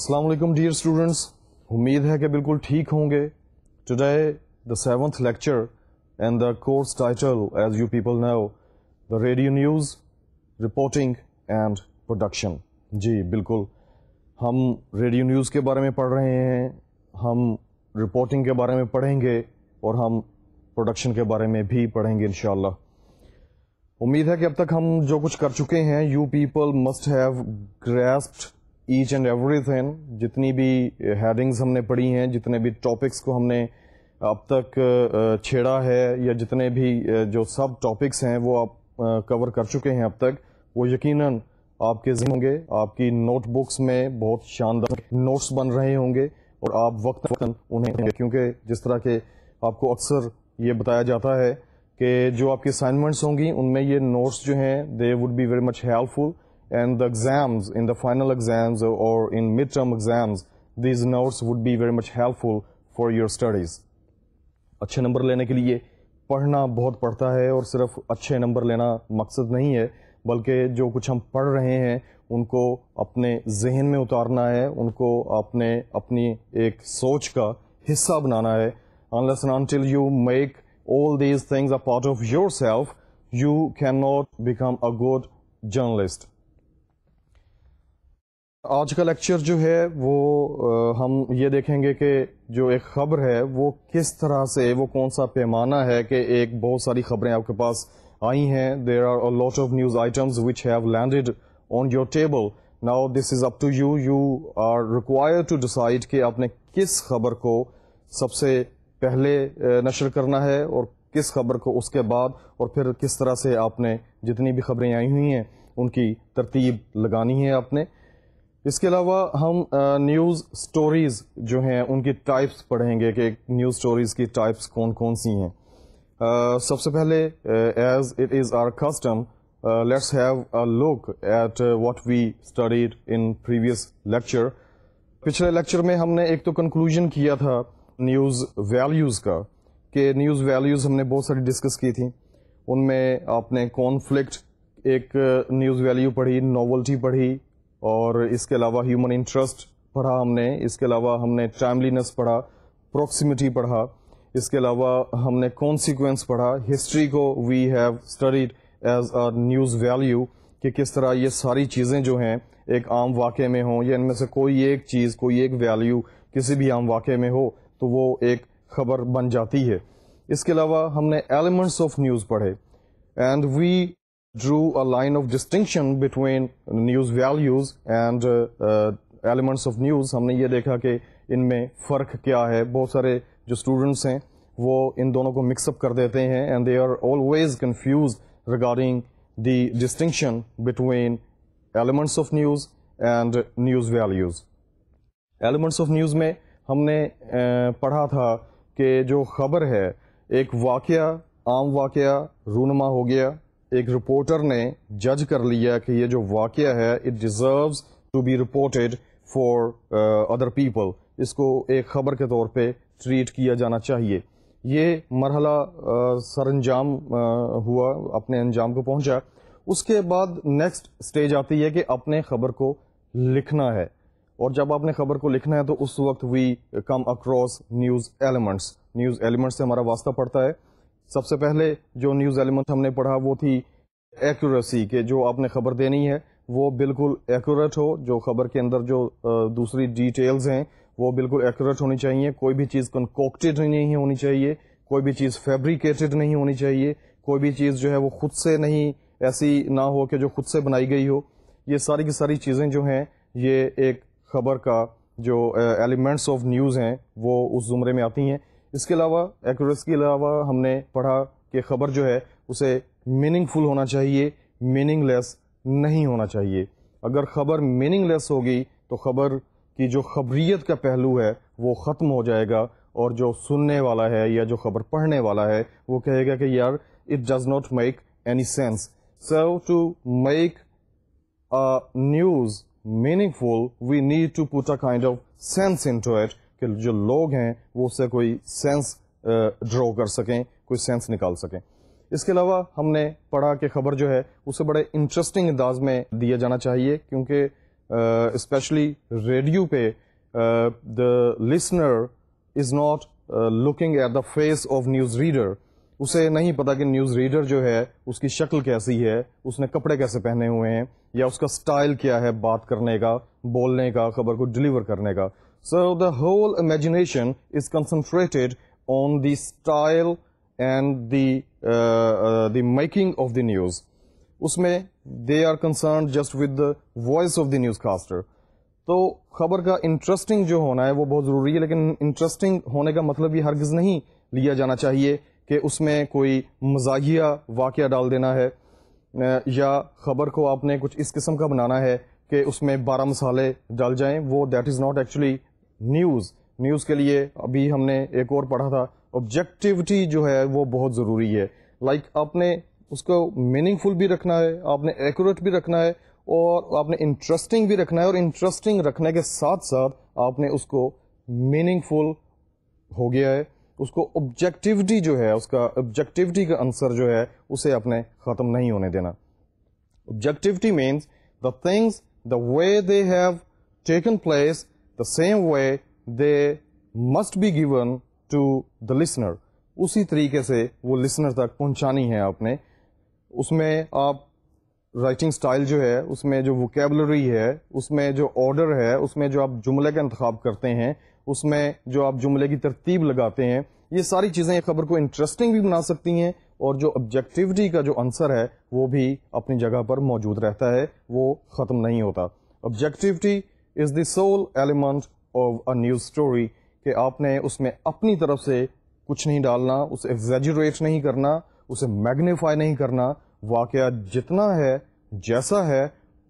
السلام علیکم dear students, امید ہے کہ بالکل ٹھیک ہوں گے. Today the 7th lecture and the course title is you people know the radio news reporting and production. جی بالکل، ہم ریڈیو نیوز کے بارے میں پڑھ رہے ہیں، ہم رپورٹنگ کے بارے میں پڑھیں گے اور ہم پروڈکشن کے بارے میں بھی پڑھیں گے انشاءاللہ. امید ہے کہ اب تک ہم جو کچھ کر چکے ہیں you people must have grasped each and every thing. جتنی بھی ہیڈنگز ہم نے پڑھی ہیں، جتنے بھی ٹاپکس کو ہم نے اب تک چھیڑا ہے، یا جتنے بھی جو سب ٹاپکس ہیں وہ آپ کور کر چکے ہیں اب تک، وہ یقیناً آپ کے ذہن ہوں گے. آپ کی نوٹ بکس میں بہت شاندار نوٹس بن رہے ہوں گے اور آپ وقت انہیں، کیونکہ جس طرح کے آپ کو اکثر یہ بتایا جاتا ہے کہ جو آپ کی اسائنمنٹس ہوں گی ان میں یہ نوٹس جو ہیں they would be very much helpful. And the exams, in the final exams or in midterm exams, these notes would be very much helpful for your studies. اچھے نمبر لینے کے لیے پڑھنا بہت پڑتا ہے، اور صرف اچھے نمبر لینا مقصد نہیں ہے، بلکہ جو کچھ ہم پڑھ رہے ہیں ان کو اپنے ذہن میں اتارنا ہے، ان کو اپنی ایک سوچ کا حصہ بنانا ہے. Unless and until you make all these things a part of yourself, you cannot become a good journalist. آج کا لیکچر جو ہے وہ ہم یہ دیکھیں گے کہ جو ایک خبر ہے وہ کس طرح سے، وہ کون سا پیمانہ ہے کہ ایک بہت ساری خبریں آپ کے پاس آئی ہیں. There are a lot of news items which have landed on your table. Now this is up to you. You are required to decide کہ آپ نے کس خبر کو سب سے پہلے نشر کرنا ہے اور کس خبر کو اس کے بعد، اور پھر کس طرح سے آپ نے جتنی بھی خبریں آئی ہوئی ہیں ان کی ترتیب لگانی ہے آپ نے. اس کے علاوہ ہم نیوز سٹوریز جو ہیں ان کی ٹائپس پڑھیں گے کہ نیوز سٹوریز کی ٹائپس کون کون سی ہیں. سب سے پہلے as it is our custom let's have a look at what we studied in previous lecture. پچھلے لیکچر میں ہم نے ایک تو کنکلوژن کیا تھا نیوز ویلیوز کا، کہ نیوز ویلیوز ہم نے بہت ساری ڈسکس کی تھیں. ان میں آپ نے کانفلکٹ ایک نیوز ویلیو پڑھی، نوولٹی پڑھی، اور اس کے علاوہ ہیومن انٹرسٹ پڑھا ہم نے. اس کے علاوہ ہم نے ٹائملینس پڑھا، پروکسیمیٹی پڑھا. اس کے علاوہ ہم نے کانسیکوینس پڑھا. ہسٹری کو we have studied as a news value, کہ کس طرح یہ ساری چیزیں جو ہیں ایک عام واقعے میں ہوں، یا ان میں سے کوئی ایک چیز، کوئی ایک ویلیو کسی بھی عام واقعے میں ہو تو وہ ایک خبر بن جاتی ہے. اس کے علاوہ ہم نے ایلیمنٹس آف نیوز پڑھے، and we drew a line of distinction between news values and elements of news. ہم نے یہ دیکھا کہ ان میں فرق کیا ہے. بہت سارے جو اسٹوڈنٹس ہیں وہ ان دونوں کو مکس اپ کر دیتے ہیں، and they are always confused regarding the distinction between elements of news and news values. Elements of news میں ہم نے پڑھا تھا کہ جو خبر ہے ایک واقعہ، عام واقعہ رونما ہو گیا، ایک رپورٹر نے جج کر لیا کہ یہ جو واقعہ ہے it deserves to be reported for other people, اس کو ایک خبر کے طور پہ ٹریٹ کیا جانا چاہیے. یہ مرحلہ سر انجام ہوا، اپنے انجام کو پہنچا. اس کے بعد نیکسٹ سٹیج آتی ہے کہ اپنے خبر کو لکھنا ہے، اور جب آپ نے خبر کو لکھنا ہے تو اس وقت we come across news elements. News elements سے ہمارا واسطہ پڑتا ہے. سب سے پہلے جو نیوز ایلیمنٹ ہم نے پڑھا وہ تھی ایکوریسی، کہ جو آپ نے خبر دینی ہے وہ بالکل ایکوریٹ ہو. جو خبر کے اندر جو دوسری ڈیٹیلز ہیں وہ بالکل ایکوریٹ ہونی چاہیے. کوئی بھی چیز کنکوکٹڈ نہیں ہونی چاہیے، کوئی بھی چیز فیبریکیٹڈ نہیں ہونی چاہیے، کوئی بھی چیز جو ہے وہ خود سے نہیں، ایسی نہ ہو کہ جو خود سے بنائی گئی ہو. یہ ساری کی ساری چیزیں جو ہیں یہ ایک خبر کا جو ایلیمنٹس آف نیوز ہیں وہ اس زمرے میں آتی ہیں. اس کے علاوہ ایکوریسی کے علاوہ ہم نے پڑھا کہ خبر جو ہے اسے میننگ فل ہونا چاہیے، میننگ لیس نہیں ہونا چاہیے. اگر خبر میننگ لیس ہوگی تو خبر کی جو خبریت کا پہلو ہے وہ ختم ہو جائے گا، اور جو سننے والا ہے یا جو خبر پڑھنے والا ہے وہ کہے گا کہ یار it does not make any sense. So to make news meaningful we need to put a kind of sense into it, کہ جو لوگ ہیں وہ اس سے کوئی سینس ڈرا کر سکیں، کوئی سینس نکال سکیں. اس کے علاوہ ہم نے پڑھا کہ خبر جو ہے اسے بڑے انٹرسٹنگ انداز میں دیا جانا چاہیے، کیونکہ اسپیشلی ریڈیو پہ the listener is not looking at the face of news reader. اسے نہیں پتا کہ نیوز ریڈر جو ہے اس کی شکل کیسی ہے, اس نے کپڑے کیسے پہنے ہوئے ہیں, یا اس کا سٹائل کیا ہے بات کرنے کا, بولنے کا, خبر کو ڈلیور کرنے کا. So the whole imagination is concentrated on the style and the making of the news. اس میں they are concerned just with the voice of the newscaster. تو خبر کا انٹرسٹنگ جو ہونا ہے وہ بہت ضروری ہے, لیکن انٹرسٹنگ ہونے کا مطلب یہ ہرگز نہیں لیا جانا چاہیے کہ اس میں کوئی مزاحیہ واقعہ ڈال دینا ہے, یا خبر کو آپ نے کچھ اس قسم کا بنانا ہے کہ اس میں 12 مسالے ڈال جائیں. وہ that is not actually news. News کے لیے ابھی ہم نے ایک اور پڑھا تھا, آبجیکٹیوٹی جو ہے وہ بہت ضروری ہے. لائک آپ نے اس کو میننگ فل بھی رکھنا ہے, آپ نے ایکوریٹ بھی رکھنا ہے, اور آپ نے انٹرسٹنگ بھی رکھنا ہے, اور انٹرسٹنگ رکھنے کے ساتھ ساتھ آپ نے اس کو میننگ فل ہو گیا ہے, اس کو آبجیکٹیوٹی جو ہے, اس کا آبجیکٹیوٹی کا عنصر جو ہے اسے آپ نے ختم نہیں ہونے دینا. Objectivity means the things the way they have taken place the same way they must be given to the listener. اسی طریقے سے وہ لسنر تک پہنچانی ہے آپ نے. اس میں آپ رائٹنگ سٹائل جو ہے, اس میں جو ووکیبلری ہے, اس میں جو آرڈر ہے, اس میں جو آپ جملے کا انتخاب کرتے ہیں, اس میں جو آپ جملے کی ترتیب لگاتے ہیں, یہ ساری چیزیں خبر کو انٹرسٹنگ بھی بنا سکتی ہیں, اور جو آبجیکٹیوٹی کا جو عنصر ہے وہ بھی اپنی جگہ پر موجود رہتا ہے, وہ ختم نہیں ہوتا. Objectivity is the civil element of a news story, کہ آپ نے اس میں اپنی طرف سے کچھ نہیں ڈالنا, اسے ایگزیجریٹ نہیں کرنا, اسے میگنیفائی نہیں کرنا. واقعہ جتنا ہے, جیسا ہے,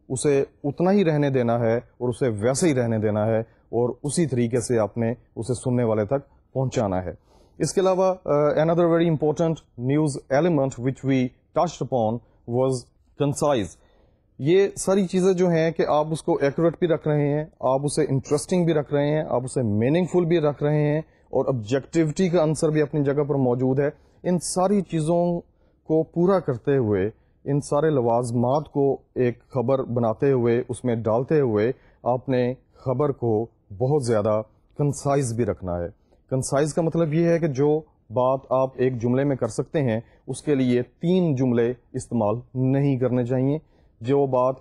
اسے اتنا ہی رہنے دینا ہے, اور اسے ویسے ہی رہنے دینا ہے, اور اسی طریقے سے آپ نے اسے سننے والے تک پہنچانا ہے. اس کے علاوہ another very important news element which we touched upon was concise. یہ ساری چیزیں جو ہیں کہ آپ اس کو ایکوریٹ بھی رکھ رہے ہیں, آپ اسے انٹرسٹنگ بھی رکھ رہے ہیں, آپ اسے میننگ فل بھی رکھ رہے ہیں, اور آبجیکٹیوٹی کا عنصر بھی اپنی جگہ پر موجود ہے. ان ساری چیزوں کو پورا کرتے ہوئے, ان سارے لوازمات کو ایک خبر بناتے ہوئے, اس میں ڈالتے ہوئے, آپ نے خبر کو بہت زیادہ کنسائز بھی رکھنا ہے. کنسائز کا مطلب یہ ہے کہ جو بات آپ ایک جملے میں کر سکتے ہیں اس کے لیے 3 جملے استعمال نہیں کرنے چاہیے. جو بات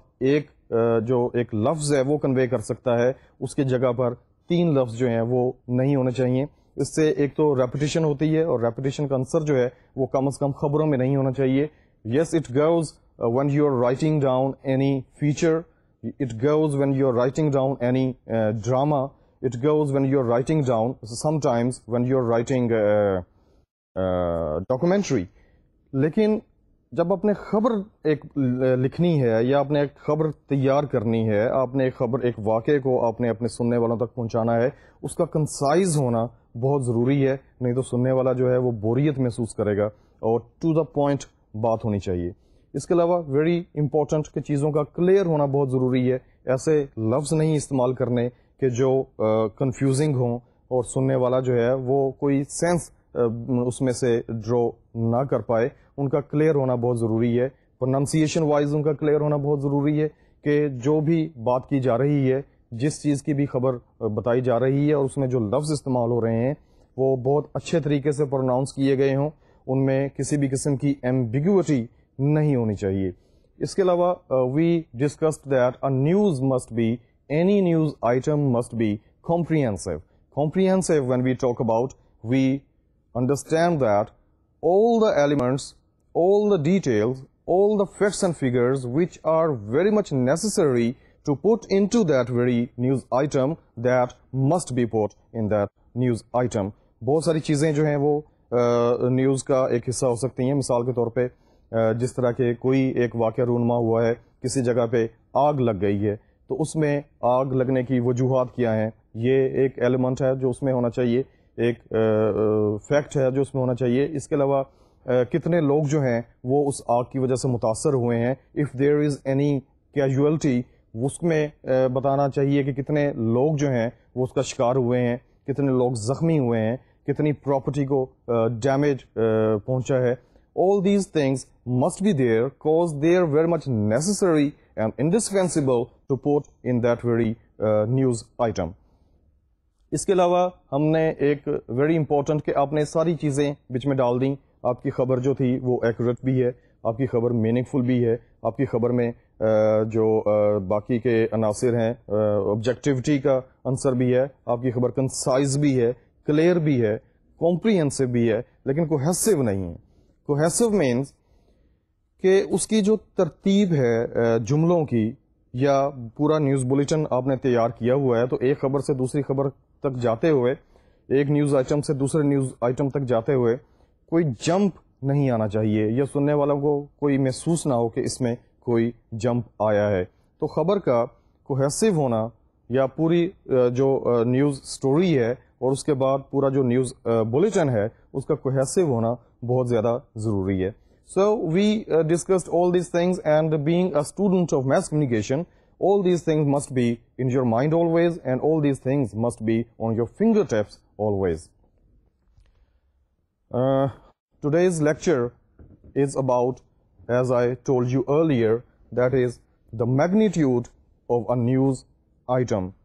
جو ایک لفظ ہے وہ کنوے کر سکتا ہے, اس کی جگہ پر 3 لفظ جو ہیں وہ نہیں ہونے چاہیے. اس سے ایک تو ریپیٹیشن ہوتی ہے, اور ریپیٹیشن کا عنصر جو ہے وہ کم از کم خبروں میں نہیں ہونا چاہیے. Yes it goes when you are writing down any feature, it goes when you are writing down any drama, it goes when you are writing down sometimes when you are writing documentary. لیکن جب آپ نے خبر ایک لکھنی ہے, یا آپ نے ایک خبر تیار کرنی ہے, آپ نے ایک واقعے کو آپ نے اپنے سننے والوں تک پہنچانا ہے, اس کا کنسائز ہونا بہت ضروری ہے, نہیں تو سننے والا جو ہے وہ بوریت محسوس کرے گا, اور ٹو دا پوائنٹ بات ہونی چاہیے. اس کے علاوہ ویری امپورٹنٹ کہ چیزوں کا کلیئر ہونا بہت ضروری ہے. ایسے لفظ نہیں استعمال کرنے کہ جو کنفیوزنگ ہوں, اور سننے والا جو ہے وہ کوئی سینس اس میں سے ڈرو نہ کر پائے. ان کا کلیئر ہونا بہت ضروری ہے. پروننسیشن وائز ان کا کلیئر ہونا بہت ضروری ہے, کہ جو بھی بات کی جا رہی ہے, جس چیز کی بھی خبر بتائی جا رہی ہے, اور اس میں جو لفظ استعمال ہو رہے ہیں وہ بہت اچھے طریقے سے پروناؤنس کیے گئے ہوں, ان میں کسی بھی قسم کی ایمبیگوٹی نہیں ہونی چاہیے. اس کے علاوہ we discussed that a news must be, any news item must be comprehensive. Comprehensive, when we talk about, we understand that all the elements, all the details, all the facts and figures which are very much necessary to put into that very news item, that must be put in that news item. بہت ساری چیزیں جو ہیں وہ news کا ایک حصہ ہو سکتی ہیں. مثال کے طور پہ جس طرح کے کوئی ایک واقعہ رونما ہوا ہے, کسی جگہ پہ آگ لگ گئی ہے, تو اس میں آگ لگنے کی وجوہات کیا ہیں, یہ ایک ایلیمنٹ ہے جو اس میں ہونا چاہیے, ایک فیکٹ ہے جو اس میں ہونا چاہیے. اس کے علاوہ کتنے لوگ جو ہیں وہ اس آگ کی وجہ سے متاثر ہوئے ہیں, if there is any casualty, اس میں بتانا چاہیے کہ کتنے لوگ جو ہیں وہ اس کا شکار ہوئے ہیں, کتنے لوگ زخمی ہوئے ہیں, کتنی پراپرٹی کو ڈیمیج پہنچا ہے. All these things must be there because they are very much necessary and indispensable to put in that very news item. اس کے علاوہ ہم نے ایک ویری امپورٹنٹ کہ آپ نے ساری چیزیں بیچ میں ڈال دیں. آپ کی خبر جو تھی وہ ایکوریٹ بھی ہے, آپ کی خبر میننگ فل بھی ہے, آپ کی خبر میں جو باقی کے عناصر ہیں آبجیکٹیوٹی کا عنصر بھی ہے, آپ کی خبر کنسائز بھی ہے, کلیئر بھی ہے, کمپریہنسو بھی ہے, لیکن کوہیسو نہیں ہے. کوہیسو مینس کہ اس کی جو ترتیب ہے جملوں کی, یا پورا نیوز بلیٹن آپ نے تیار کیا ہوا ہے, تو ایک خبر سے دوسری خبر تک جاتے ہوئے, ایک نیوز آئٹم سے دوسرے نیوز آئٹم تک جاتے ہوئے کوئی جمپ نہیں آنا چاہیے, یا سننے والوں کو کوئی محسوس نہ ہو کہ اس میں کوئی جمپ آیا ہے. تو خبر کا کوہیسو ہونا, یا پوری جو نیوز سٹوری ہے اور اس کے بعد پورا جو نیوز بلیٹن ہے اس کا کوہیسو ہونا بہت زیادہ ضروری ہے. So we discussed all these things, and being a student of mass communication, all these things must be in your mind always, and all these things must be on your fingertips always. Today's lecture is about, as I told you earlier, that is the magnitude of a news item.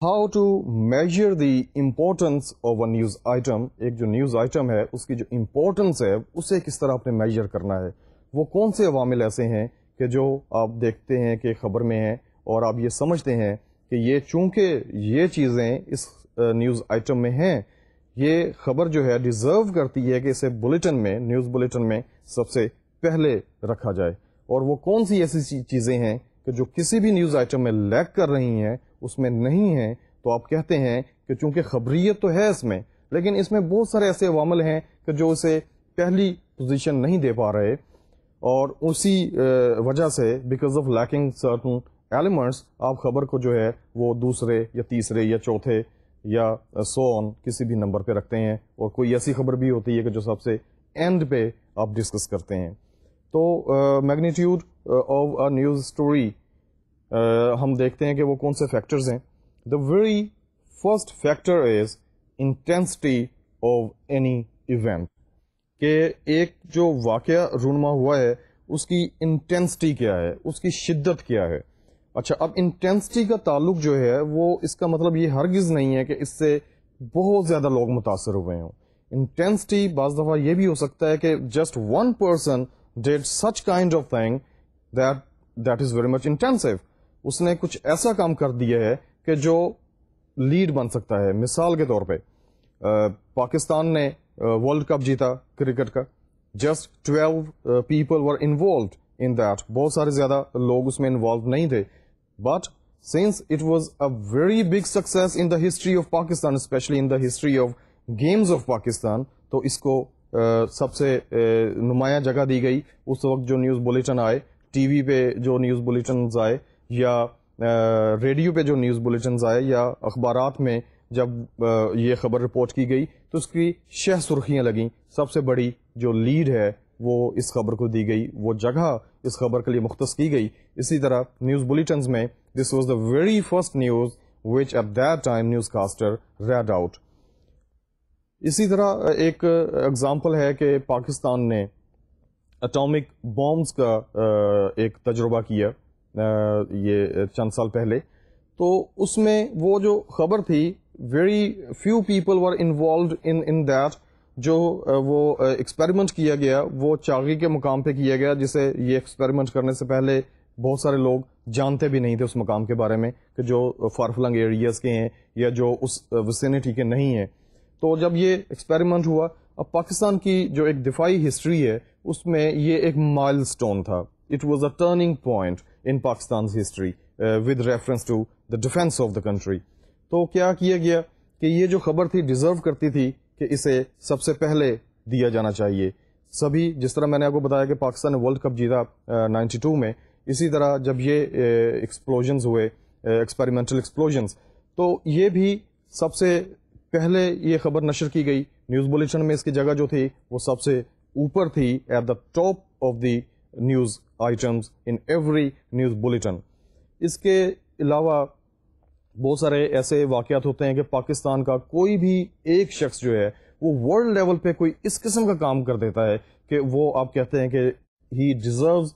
How to measure the importance of a news item. ایک جو news item ہے اس کی جو importance ہے اسے کس طرح آپ نے میجر کرنا ہے. وہ کون سے عوامل ایسے ہیں کہ جو آپ دیکھتے ہیں کہ خبر میں ہیں, اور آپ یہ سمجھتے ہیں کہ یہ چونکہ یہ چیزیں اس نیوز آئٹم میں ہیں, یہ خبر جو ہے ڈیزرو کرتی ہے کہ اسے بلیٹن میں, نیوز بلیٹن میں سب سے پہلے رکھا جائے. اور وہ کون سی ایسی چیزیں ہیں کہ جو کسی بھی نیوز آئٹم میں لیک کر رہی ہیں, اس میں نہیں ہیں, تو آپ کہتے ہیں کہ چونکہ خبریت تو ہے اس میں, لیکن اس میں بہت سارے ایسے عوامل ہیں کہ جو اسے پہلی پوزیشن نہیں دے پا رہے, اور اسی وجہ سے because of lacking certain elements آپ خبر کو جو ہے وہ دوسرے یا تیسرے یا چوتھے یا سو آن کسی بھی نمبر پہ رکھتے ہیں, اور کوئی ایسی خبر بھی ہوتی ہے کہ جو سب سے اینڈ پہ آپ ڈسکس کرتے ہیں. تو magnitude of a news story ہم دیکھتے ہیں کہ وہ کون سے فیکٹرز ہیں. The very first factor is intensity of any event, کہ ایک جو واقعہ رونما ہوا ہے اس کی انٹینسٹی کیا ہے, اس کی شدت کیا ہے. اچھا, اب انٹینسٹی کا تعلق جو ہے وہ اس کا مطلب یہ ہرگز نہیں ہے کہ اس سے بہت زیادہ لوگ متاثر ہوئے ہوں. انٹینسٹی بعض دفعہ یہ بھی ہو سکتا ہے کہ just one person did such kind of thing that is very much intensive. اس نے کچھ ایسا کام کر دیا ہے کہ جو لیڈ بن سکتا ہے. مثال کے طور پہ پاکستان نے ورلڈ کپ جیتا کرکٹ کا, just 12 people were involved in that, بہت سارے زیادہ لوگ اس میں انوالو نہیں تھے, but since it was a very big success in the history of Pakistan, especially in the history of games of Pakistan, تو اس کو سب سے نمایاں جگہ دی گئی. اس وقت جو نیوز بلیٹن آئے, ٹی وی پہ جو نیوز بلیٹنز آئے, یا ریڈیو پہ جو نیوز بلیٹنز آئے, یا اخبارات میں جب یہ خبر رپورٹ کی گئی تو اس کی شہ سرخیاں لگیں. سب سے بڑی جو لیڈ ہے وہ اس خبر کو دی گئی, وہ جگہ اس خبر کے لیے مختص کی گئی. اسی طرح نیوز بلیٹنز میں this was the very first news which at that time newscaster read out. اسی طرح ایک ایگزامپل ہے کہ پاکستان نے اٹامک بامز کا ایک تجربہ کیا یہ چند سال پہلے. تو اس میں وہ جو خبر تھی, very few people were involved in that. جو وہ ایکسپیریمنٹ کیا گیا وہ چاغی کے مقام پہ کیا گیا, جسے یہ ایکسپیریمنٹ کرنے سے پہلے بہت سارے لوگ جانتے بھی نہیں تھے اس مقام کے بارے میں, کہ جو فارفلنگ ایریاز کے ہیں یا جو اس وسینٹی کے نہیں ہیں. تو جب یہ ایکسپیریمنٹ ہوا, اب پاکستان کی جو ایک دفاعی ہسٹری ہے اس میں یہ ایک مائل سٹون تھا. It was a turning point in Pakistan's history with reference to the defense of the country. تو کیا کیا گیا کہ یہ جو خبر تھی ڈیزرو کرتی تھی کہ اسے سب سے پہلے دیا جانا چاہیے. سبھی, جس طرح میں نے آپ کو بتایا کہ پاکستان نے ورلڈ کپ جیتا 92 میں, اسی طرح جب یہ ایکسپلوژنز ہوئے, ایکسپیریمنٹل ایکسپلوژنز, تو یہ بھی سب سے پہلے یہ خبر نشر کی گئی. نیوز بلیٹن میں اس کی جگہ جو تھی وہ سب سے اوپر تھی, at the top of the news items in every news bulletin. اس کے علاوہ بہت سارے ایسے واقعات ہوتے ہیں کہ پاکستان کا کوئی بھی ایک شخص جو ہے وہ ورلڈ لیول پہ کوئی اس قسم کا کام کر دیتا ہے کہ وہ آپ کہتے ہیں کہ he deserves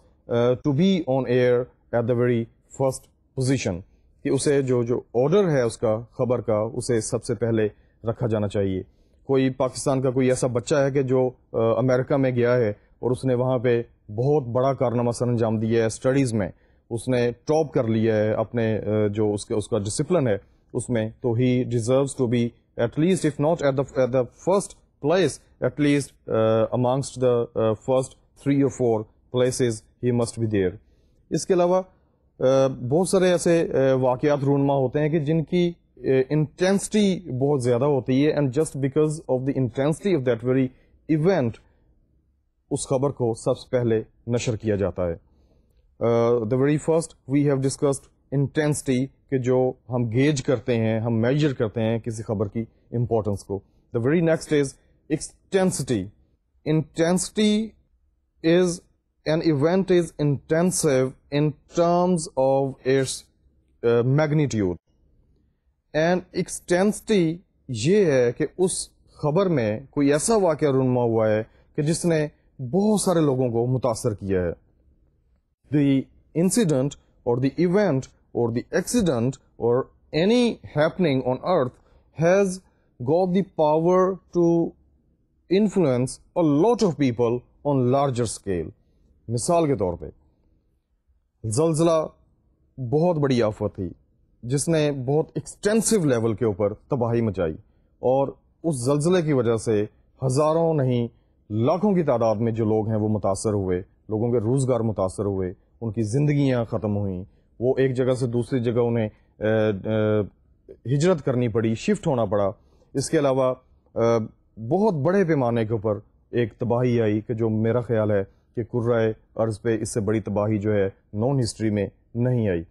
to be on air at the very first position کہ اسے جو آرڈر ہے اس کا خبر کا اسے سب سے پہلے رکھا جانا چاہیے. کوئی پاکستان کا کوئی ایسا بچہ ہے کہ جو امریکہ میں گیا ہے اور اس نے وہاں پہ بہت بڑا کارنامہ سر انجام دیا ہے اسٹڈیز میں, اس نے ٹاپ کر لیا ہے اپنے جو اس کا ڈسپلن ہے اس میں, تو he deserves to be at least if not at the first place at least amongst the first 3 or 4 places he must be there. اس کے علاوہ بہت سارے ایسے واقعات رونما ہوتے ہیں کہ جن کی انٹینسٹی بہت زیادہ ہوتی ہے, and just because of the intensity of that very event اس خبر کو سب سے پہلے نشر کیا جاتا ہے. The very first we have discussed intensity کہ جو ہم گیج کرتے ہیں, ہم میجر کرتے ہیں کسی خبر کی امپورٹنس کو. The very next is extensity. Intensity is an event is intensive in terms of its magnitude, and extensity یہ ہے کہ اس خبر میں کوئی ایسا واقعہ رونما ہوا ہے کہ جس نے بہت سارے لوگوں کو متاثر کیا ہے. the incident or the event or the accident or any happening on earth has got the power to influence a lot of people on larger scale. مثال کے طور پہ زلزلہ بہت بڑی آفت تھی جس نے بہت ایکسٹینسو لیول کے اوپر تباہی مچائی, اور اس زلزلے کی وجہ سے ہزاروں نہیں لاکھوں کی تعداد میں جو لوگ ہیں وہ متاثر ہوئے, لوگوں کے روزگار متاثر ہوئے, ان کی زندگیاں ختم ہوئیں, وہ ایک جگہ سے دوسری جگہ انہیں ہجرت کرنی پڑی, شفٹ ہونا پڑا. اس کے علاوہ بہت بڑے پیمانے کے اوپر ایک تباہی آئی کہ جو میرا خیال ہے کہ کرۂ ارض پہ اس سے بڑی تباہی جو ہے نون ہسٹری میں نہیں آئی.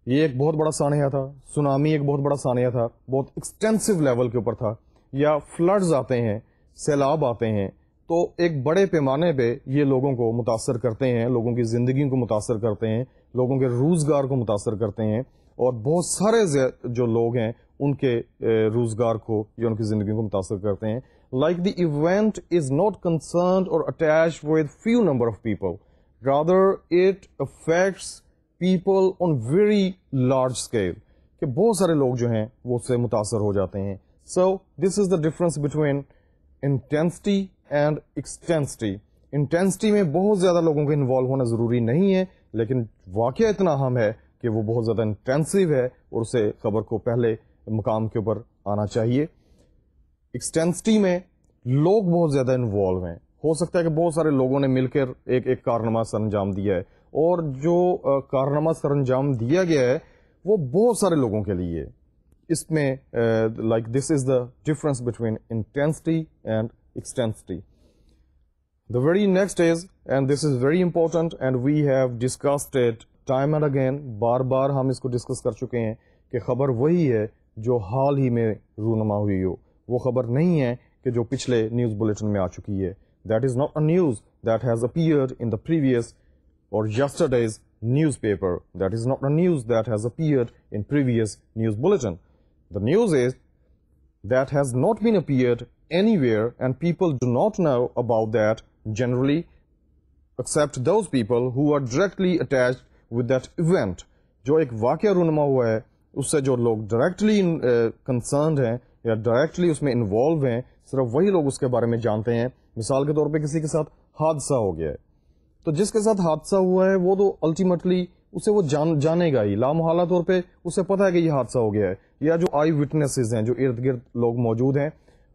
یہ ایک بہت بڑا سانحہ تھا, سونامی ایک بہت بڑا سانحہ تھا, بہت ایکسٹینسو لیول کے اوپر تھا. یا فلڈز آتے ہیں, سیلاب آتے ہیں, تو ایک بڑے پیمانے پہ یہ لوگوں کو متاثر کرتے ہیں, لوگوں کی زندگی کو متاثر کرتے ہیں, لوگوں کے روزگار کو متاثر کرتے ہیں, اور بہت سارے جو لوگ ہیں ان کے روزگار کو یا ان کی زندگی کو متاثر کرتے ہیں. Like the event is not concerned or attached with few number of people, rather it affects people on very large scale, کہ بہت سارے لوگ جو ہیں وہ اس سے متاثر ہو جاتے ہیں. So this is the difference between intensity and extensity. Intensity میں بہت زیادہ لوگوں کا انوالو ہونا ضروری نہیں ہے, لیکن واقعہ اتنا اہم ہے کہ وہ بہت زیادہ انٹینسو ہے اور اسے خبر کو پہلے مقام کے اوپر آنا چاہیے. ایکسٹینسٹی میں لوگ بہت زیادہ انوالو ہیں, ہو سکتا ہے کہ بہت سارے لوگوں نے مل کر ایک کارنامہ سر انجام دیا ہے, اور جو کارنامہ سر انجام دیا گیا ہے وہ بہت سارے لوگوں کے لیے. اس میں like this is the difference between intensity and extensity. The very next is, and this is very important and we have discussed it time and again, بار بار ہم اس کو ڈسکس کر چکے ہیں کہ خبر وہی ہے جو حال ہی میں رونما ہوئی ہو, وہ خبر نہیں ہے کہ جو پچھلے نیوز بلیٹن میں آ چکی ہے. That is not a news that has appeared in the previous or yesterday's newspaper. That is not a news that has appeared in previous news bulletin. The news is that has not been appeared anywhere and people do not know about that generally except those people who are directly attached with that event. جو ایک واقعہ رونما ہوا ہے اس سے جو لوگ directly concerned ہیں یا ڈائریکٹلی اس میں انوالو ہیں, صرف وہی لوگ اس کے بارے میں جانتے ہیں. مثال کے طور پہ کسی کے ساتھ حادثہ ہو گیا ہے, تو جس کے ساتھ حادثہ ہوا ہے وہ تو الٹیمیٹلی اسے وہ جانے گا ہی, لامحالہ طور پہ اسے پتا ہے کہ یہ حادثہ ہو گیا ہے. یا جو آئی وٹنسز ہیں, جو ارد گرد لوگ موجود ہیں,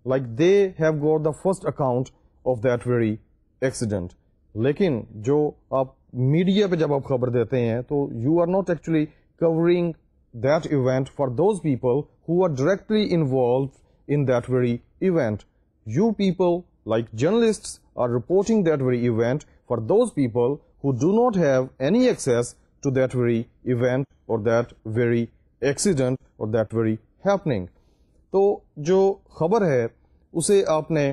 like they have got the first account of that very accident. لیکن جو آپ میڈیا پہ جب آپ خبر دیتے ہیں تو you are not actually covering that event for those people who are directly involved in that very event. You people, like journalists, are reporting that very event for those people who do not have any access to that very event or that very accident or that very happening. تو جو خبر ہے اسے آپ نے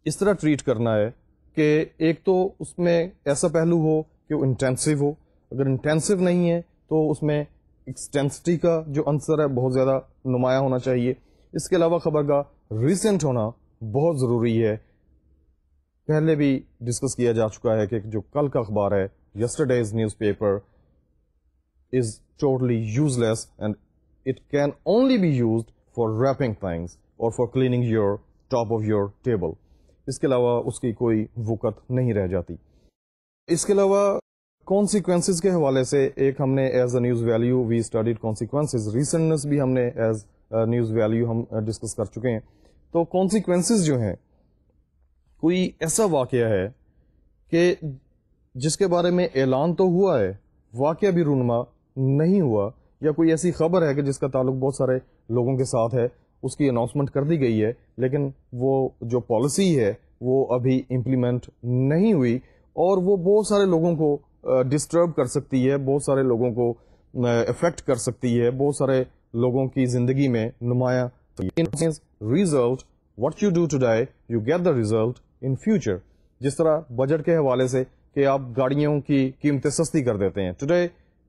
اس طرح treat کرنا ہے کہ ایک تو اس میں ایسا پہلو ہو کہ وہ انٹینسو ہو, اگر انٹینسو نہیں ہے تو اس میں ایکسٹینسٹی کا جو عنصر ہے بہت زیادہ نمایاں ہونا چاہیے. اس کے علاوہ خبر کا ریسنٹ ہونا بہت ضروری ہے. پہلے بھی ڈسکس کیا جا چکا ہے کہ جو کل کا اخبار ہے, yesterday's news paper, is totally useless and it can only be used for wrapping things or for cleaning your top of your table. اس کے علاوہ اس کی کوئی وقت نہیں رہ جاتی. اس کے علاوہ کانسیکوینسز کے حوالے سے ایک ہم نے as a news value we studied consequences, recentness بھی ہم نے ایز نیوز ویلیو ہم ڈسکس کر چکے ہیں. تو کانسیکوینسز جو ہیں, کوئی ایسا واقعہ ہے کہ جس کے بارے میں اعلان تو ہوا ہے, واقعہ بھی رونما نہیں ہوا, یا کوئی ایسی خبر ہے کہ جس کا تعلق بہت سارے لوگوں کے ساتھ ہے, اس کی اناؤنسمنٹ کر دی گئی ہے, لیکن وہ جو پالیسی ہے وہ ابھی امپلیمنٹ نہیں ہوئی, اور وہ بہت سارے لوگوں کو ڈسٹرب کر سکتی ہے, بہت سارے لوگوں کو افیکٹ کر سکتی ہے, بہت سارے لوگوں کی زندگی میں نمایاں result what you do today you get the result in future. جس طرح بجٹ کے حوالے سے کہ آپ گاڑیوں کی قیمتیں سستی کر دیتے ہیں, today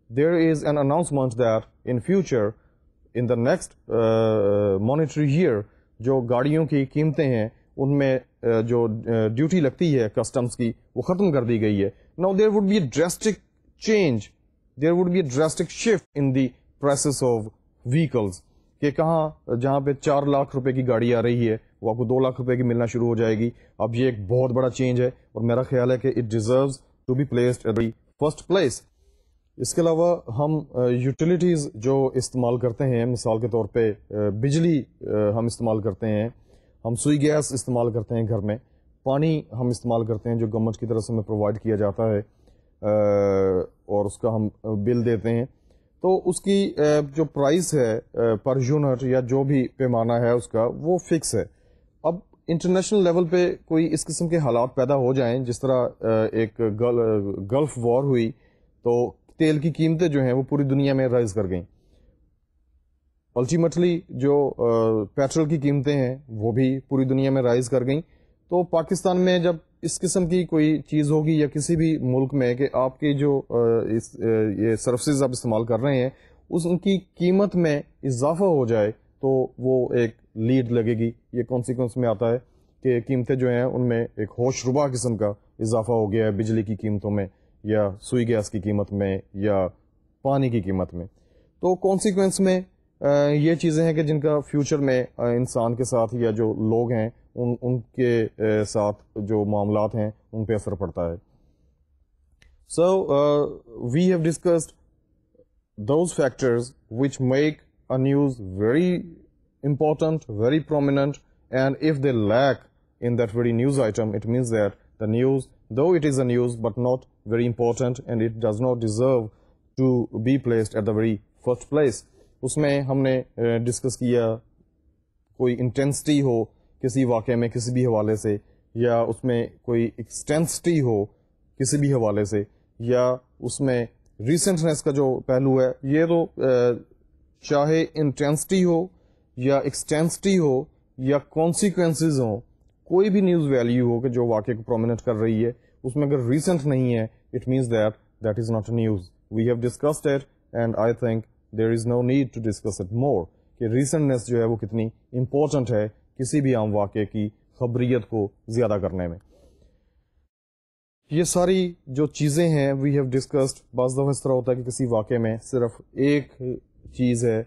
there is an announcement that in future in the next monetary year جو گاڑیوں کی قیمتیں ہیں ان میں جو ڈیوٹی لگتی ہے کسٹمز کی وہ ختم کر دی گئی ہے. Now there would be a drastic change, there would be a drastic shift in the prices of vehicles, کہ کہاں جہاں پہ 4 لاکھ روپے کی گاڑی آ رہی ہے وہ آپ کو 2 لاکھ روپے کی ملنا شروع ہو جائے گی. اب یہ ایک بہت بڑا چینج ہے اور میرا خیال ہے کہ it deserves to be placed at the first place. اس کے علاوہ ہم یوٹیلیٹیز جو استعمال کرتے ہیں, مثال کے طور پہ بجلی ہم استعمال کرتے ہیں, ہم سوئی گیس استعمال کرتے ہیں گھر میں, پانی ہم استعمال کرتے ہیں جو گورنمنٹ کی طرف سے ہمیں پرووائڈ کیا جاتا ہے اور اس کا ہم بل دیتے ہیں. تو اس کی جو پرائس ہے پر یونٹ یا جو بھی پیمانہ ہے اس کا وہ فکس ہے. اب انٹرنیشنل لیول پہ کوئی اس قسم کے حالات پیدا ہو جائیں, جس طرح ایک گلف وار ہوئی تو تیل کی قیمتیں جو ہیں وہ پوری دنیا میں رائز کر گئیں. الٹیمیٹلی جو پیٹرول کی قیمتیں ہیں وہ بھی پوری دنیا میں رائز کر گئیں. تو پاکستان میں جب اس قسم کی کوئی چیز ہوگی یا کسی بھی ملک میں کہ آپ کی جو یہ سروسز آپ استعمال کر رہے ہیں ان کی قیمت میں اضافہ ہو جائے تو وہ ایک لیڈ لگے گی. یہ کانسیکوینس میں آتا ہے کہ قیمتیں جو ہیں ان میں ایک ہوش ربا قسم کا اضافہ ہو گیا ہے, بجلی کی قیمتوں میں یا سوئی گیس کی قیمت میں یا پانی کی قیمت میں. تو کانسیکوینس میں یہ چیزیں ہیں کہ جن کا فیوچر میں انسان کے ساتھ یا جو لوگ ہیں ان کے ساتھ جو معاملات ہیں ان پہ اثر پڑتا ہے. So we have discussed those factors which make a news very important, very prominent, and if they lack in that very news item, it means that the news, though it is a news, but not very important, and it does not deserve to be placed at the very first place. اس میں ہم نے discuss کیا کوئی intensity ہو کسی واقعے میں کسی بھی حوالے سے, یا اس میں کوئی ایکسٹینسٹی ہو کسی بھی حوالے سے, یا اس میں ریسنٹنس کا جو پہلو ہے, یہ تو چاہے انٹینسٹی ہو یا ایکسٹینسٹی ہو یا کانسیکوینسز ہوں, کوئی بھی نیوز ویلیو ہو کہ جو واقعے کو پرومیننٹ کر رہی ہے, اس میں اگر ریسنٹ نہیں ہے it means that is not a news. We have discussed it and I think there is no need to discuss it more کہ ریسنٹنس جو ہے وہ کتنی امپورٹنٹ ہے کسی بھی عام واقعے کی خبریت کو زیادہ کرنے میں. یہ ساری جو چیزیں ہیں وی ہیو ڈسکسڈ. بعض دفعہ اس طرح ہوتا ہے کہ کسی واقعے میں صرف ایک چیز ہے,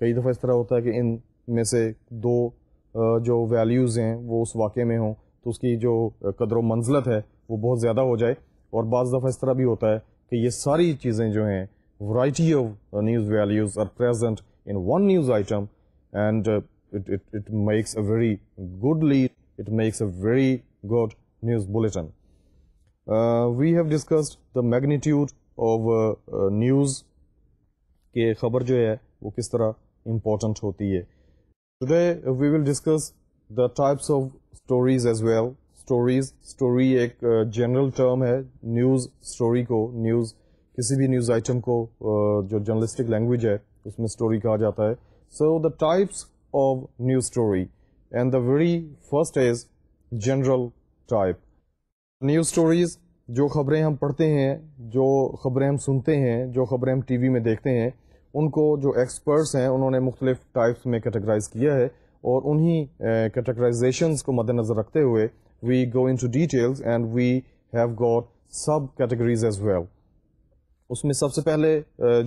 کئی دفعہ اس طرح ہوتا ہے کہ ان میں سے 2 جو ویلیوز ہیں وہ اس واقعے میں ہوں تو اس کی جو قدر و منزلت ہے وہ بہت زیادہ ہو جائے, اور بعض دفعہ اس طرح بھی ہوتا ہے کہ یہ ساری چیزیں جو ہیں variety of news values are present in one news item and it makes a very good lead, it makes a very good news bulletin. We have discussed the magnitude of news کہ خبر جو ہے وہ کس طرح important ہوتی ہے. Today we will discuss the types of stories as well. Story ایک جنرل ٹرم ہے. نیوز اسٹوری کو, نیوز کسی بھی نیوز آئٹم کو جو جرنلسٹک لینگویج ہے اس میں اسٹوری کہا جاتا ہے. So the types of news story and the very first is general type. News stories جو خبریں ہم پڑھتے ہیں, جو خبریں ہم سنتے ہیں, جو خبریں ہم ٹی وی میں دیکھتے ہیں, ان کو جو ایکسپرٹس ہیں انہوں نے مختلف ٹائپس میں کیٹیگرائز کیا ہے, اور انہی کیٹیگرائزیشنس کو مد نظر رکھتے ہوئے we go into details and we have got sub categories as well. اس میں سب سے پہلے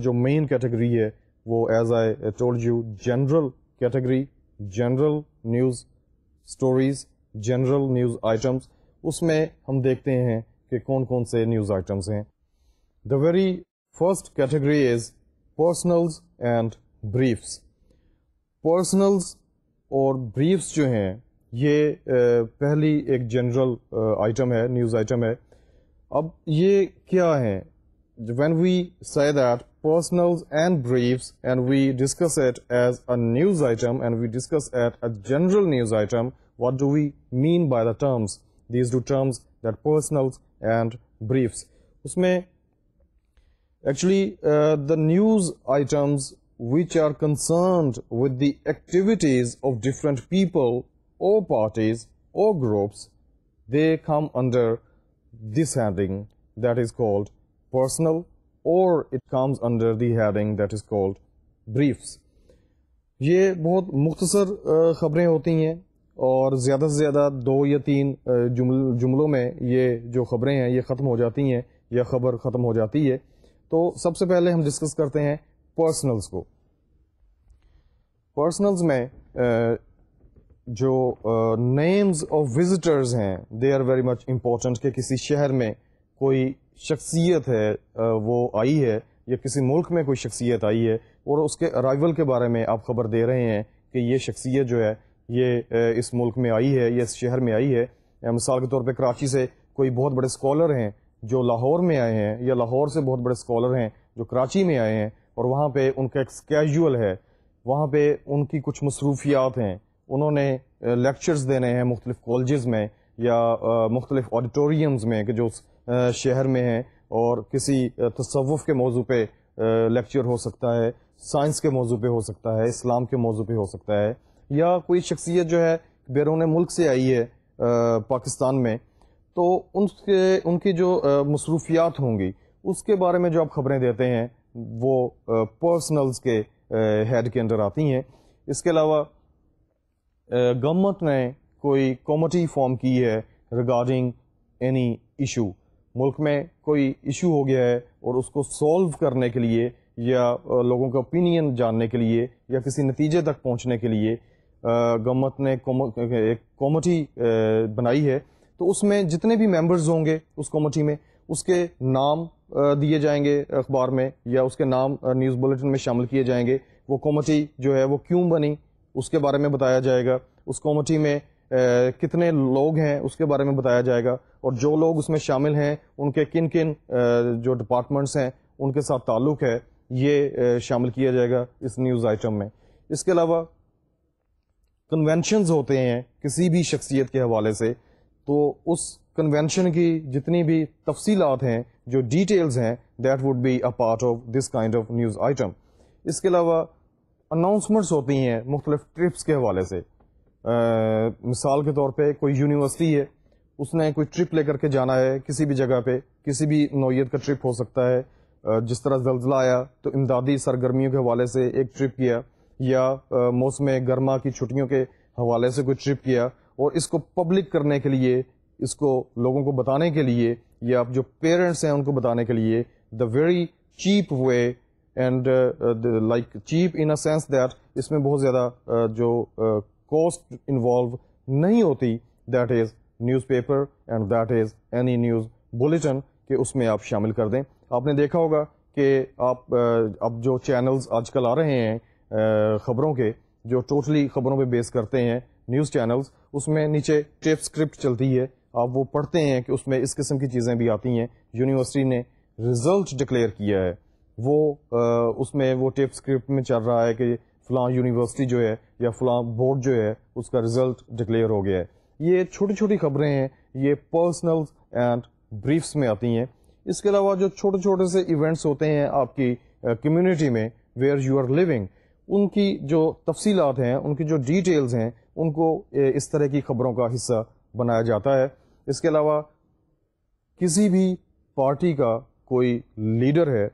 جو مین کیٹیگری ہے وہ as I told you general category, general news stories, general news items. اس میں ہم دیکھتے ہیں کہ کون کون سے نیوز آئٹمس ہیں. The very first category is personals and briefs. Personals اور بریفس جو ہیں یہ پہلی ایک جنرل آئٹم ہے، نیوز آئٹم ہے. اب یہ کیا ہیں؟ When we say that personals and briefs and we discuss it as a news item and we discuss it a general news item, what do we mean by the terms, these two terms, that personals and briefs? اس میں actually the news items which are concerned with the activities of different people or parties or groups, they come under this heading that is called personal, or it comes under the heading that is called briefs. یہ بہت مختصر خبریں ہوتی ہیں اور زیادہ سے زیادہ 2 یا 3 جملوں میں یہ جو خبریں ہیں یہ ختم ہو جاتی ہیں یا خبر ختم ہو جاتی ہے. تو سب سے پہلے ہم ڈسکس کرتے ہیں پرسنلز کو. پرسنلز میں جو نیمز آف وزٹرز ہیں they are very much important. کہ کسی شہر میں کوئی شخصیت ہے وہ آئی ہے یا کسی ملک میں کوئی شخصیت آئی ہے اور اس کے ارائیول کے بارے میں آپ خبر دے رہے ہیں کہ یہ شخصیت جو ہے یہ اس ملک میں آئی ہے یا اس شہر میں آئی ہے. مثال کے طور پہ کراچی سے کوئی بہت بڑے اسکالر ہیں جو لاہور میں آئے ہیں یا لاہور سے بہت بڑے اسکالر ہیں جو کراچی میں آئے ہیں اور وہاں پہ ان کا ایک کیجول ہے، وہاں پہ ان کی کچھ مصروفیات ہیں. انہوں نے لیکچرز دینے ہیں مختلف کالجز میں یا مختلف آڈیٹوریمز میں کہ جو شہر میں ہیں، اور کسی تصوف کے موضوع پہ لیکچر ہو سکتا ہے، سائنس کے موضوع پہ ہو سکتا ہے، اسلام کے موضوع پہ ہو سکتا ہے، یا کوئی شخصیت جو ہے بیرون ملک سے آئی ہے پاکستان میں. تو ان کی جو مصروفیات ہوں گی اس کے بارے میں جو آپ خبریں دیتے ہیں وہ پرسنلز کے ہیڈ کے اندر آتی ہیں. اس کے علاوہ گورنمنٹ نے کوئی کمیٹی فارم کی ہے ریگارڈنگ اینی ایشو. ملک میں کوئی ایشو ہو گیا ہے اور اس کو سولو کرنے کے لیے یا لوگوں کا اوپینین جاننے کے لیے یا کسی نتیجے تک پہنچنے کے لیے گورنمنٹ نے ایک کمیٹی بنائی ہے. تو اس میں جتنے بھی ممبرز ہوں گے اس کمیٹی میں اس کے نام دیے جائیں گے اخبار میں یا اس کے نام نیوز بلیٹن میں شامل کیے جائیں گے. وہ کمیٹی جو ہے وہ کیوں بنی اس کے بارے میں بتایا جائے گا. اس کمیٹی میں کتنے لوگ ہیں اس کے بارے میں بتایا جائے گا، اور جو لوگ اس میں شامل ہیں ان کے کن کن جو ڈپارٹمنٹس ہیں ان کے ساتھ تعلق ہے یہ شامل کیا جائے گا اس نیوز آئٹم میں. اس کے علاوہ کنونشنز ہوتے ہیں کسی بھی شخصیت کے حوالے سے، تو اس کنونشن کی جتنی بھی تفصیلات ہیں جو ڈیٹیلز ہیں that would be a part of this kind of news item. اس کے علاوہ اناؤنسمنٹس ہوتی ہیں مختلف ٹرپس کے حوالے سے. مثال کے طور پہ کوئی یونیورسٹی ہے، اس نے کوئی ٹرپ لے کر کے جانا ہے کسی بھی جگہ پہ، کسی بھی نوعیت کا ٹرپ ہو سکتا ہے. جس طرح زلزلہ آیا تو امدادی سرگرمیوں کے حوالے سے ایک ٹرپ کیا، یا موسم گرما کی چھٹیوں کے حوالے سے کوئی ٹرپ کیا، اور اس کو پبلک کرنے کے لیے، اس کو لوگوں کو بتانے کے لیے، یا جو پیرنٹس ہیں ان کو بتانے کے لیے the very cheap way and like cheap in a sense that اس میں بہت زیادہ جو کاسٹ انوالو نہیں ہوتی، that is newspaper and that is any news bulletin کہ اس میں آپ شامل کر دیں. آپ نے دیکھا ہوگا کہ آپ اب جو چینلز آج کل آ رہے ہیں خبروں کے جو ٹوٹلی خبروں پہ بیس کرتے ہیں نیوز چینلز، اس میں نیچے ٹیپ اسکرپٹ چلتی ہے، آپ وہ پڑھتے ہیں کہ اس میں اس قسم کی چیزیں بھی آتی ہیں. یونیورسٹی نے رزلٹ ڈکلیئر کیا ہے، وہ اس میں وہ ٹیپ اسکرپٹ میں چل رہا ہے کہ فلاں یونیورسٹی جو ہے یا فلاں بورڈ جو ہے اس کا رزلٹ ڈکلیئر ہو گیا ہے. یہ چھوٹی چھوٹی خبریں ہیں، یہ پرسنلز اینڈ بریفس میں آتی ہیں. اس کے علاوہ جو چھوٹے چھوٹے سے ایونٹس ہوتے ہیں آپ کی کمیونٹی میں ویئر یو آر لیونگ، ان کی جو تفصیلات ہیں، ان کی جو ڈیٹیلز ہیں، ان کو اس طرح کی خبروں کا حصہ بنایا جاتا ہے. اس کے علاوہ کسی بھی پارٹی کا کوئی لیڈر ہے،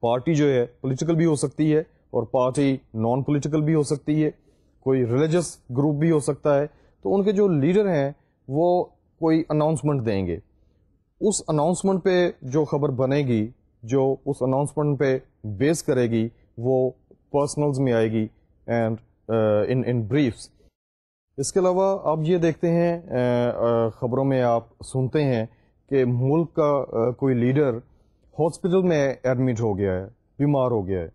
پارٹی جو ہے پولیٹیکل بھی ہو سکتی ہے اور پارٹی نان پولیٹیکل بھی ہو سکتی ہے، کوئی ریلیجس گروپ بھی ہو سکتا ہے. تو ان کے جو لیڈر ہیں وہ کوئی اناؤنسمنٹ دیں گے، اس اناؤنسمنٹ پہ جو خبر بنے گی جو اس اناؤنسمنٹ پہ بیس کرے گی وہ پرسنلز میں آئے گی اینڈ ان بریفس. اس کے علاوہ آپ یہ دیکھتے ہیں خبروں میں آپ سنتے ہیں کہ ملک کا کوئی لیڈر ہاسپٹل میں ایڈمٹ ہو گیا ہے, بیمار ہو گیا ہے,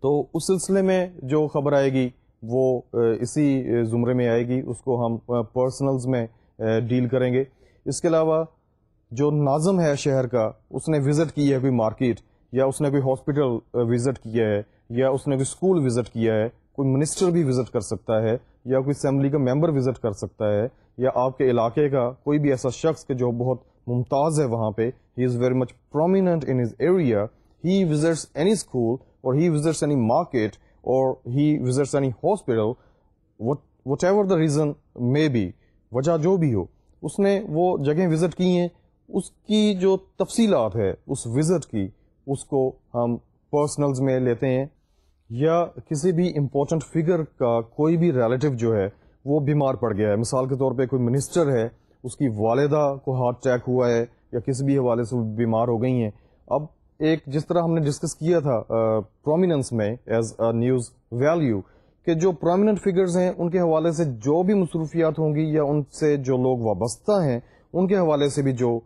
تو اس سلسلے میں جو خبر آئے گی وہ اسی زمرے میں آئے گی, اس کو ہم پرسنلز میں ڈیل کریں گے. اس کے علاوہ جو ناظم ہے شہر کا, اس نے وزٹ کی ہے کوئی مارکیٹ, یا اس نے کوئی ہاسپٹل وزٹ کیا ہے, یا اس نے کوئی اسکول وزٹ کیا ہے, کوئی منسٹر بھی وزٹ کر سکتا ہے, یا کوئی اسمبلی کا ممبر وزٹ کر سکتا ہے, یا آپ کے علاقے کا کوئی بھی ایسا شخص کہ جو بہت ممتاز ہے وہاں پہ, he is very much prominent in his area, he visits any school or he visits any market or he visits any hospital, whatever the reason may be, وجہ جو بھی ہو, اس نے وہ جگہیں وزٹ کی ہیں, اس کی جو تفصیلات ہے اس وزٹ کی, اس کو ہم پرسنلز میں لیتے ہیں. یا کسی بھی امپورٹنٹ فگر کا کوئی بھی ریلیٹو جو ہے وہ بیمار پڑ گیا ہے, مثال کے طور پہ کوئی منسٹر ہے, اس کی والدہ کو ہارٹ اٹیک ہوا ہے یا کسی بھی حوالے سے وہ بیمار ہو گئی ہیں. اب ایک جس طرح ہم نے ڈسکس کیا تھا پرومیننس میں ایز اے نیوز ویلیو, کہ جو پرومیننٹ فگرز ہیں ان کے حوالے سے جو بھی مصروفیات ہوں گی یا ان سے جو لوگ وابستہ ہیں ان کے حوالے سے بھی جو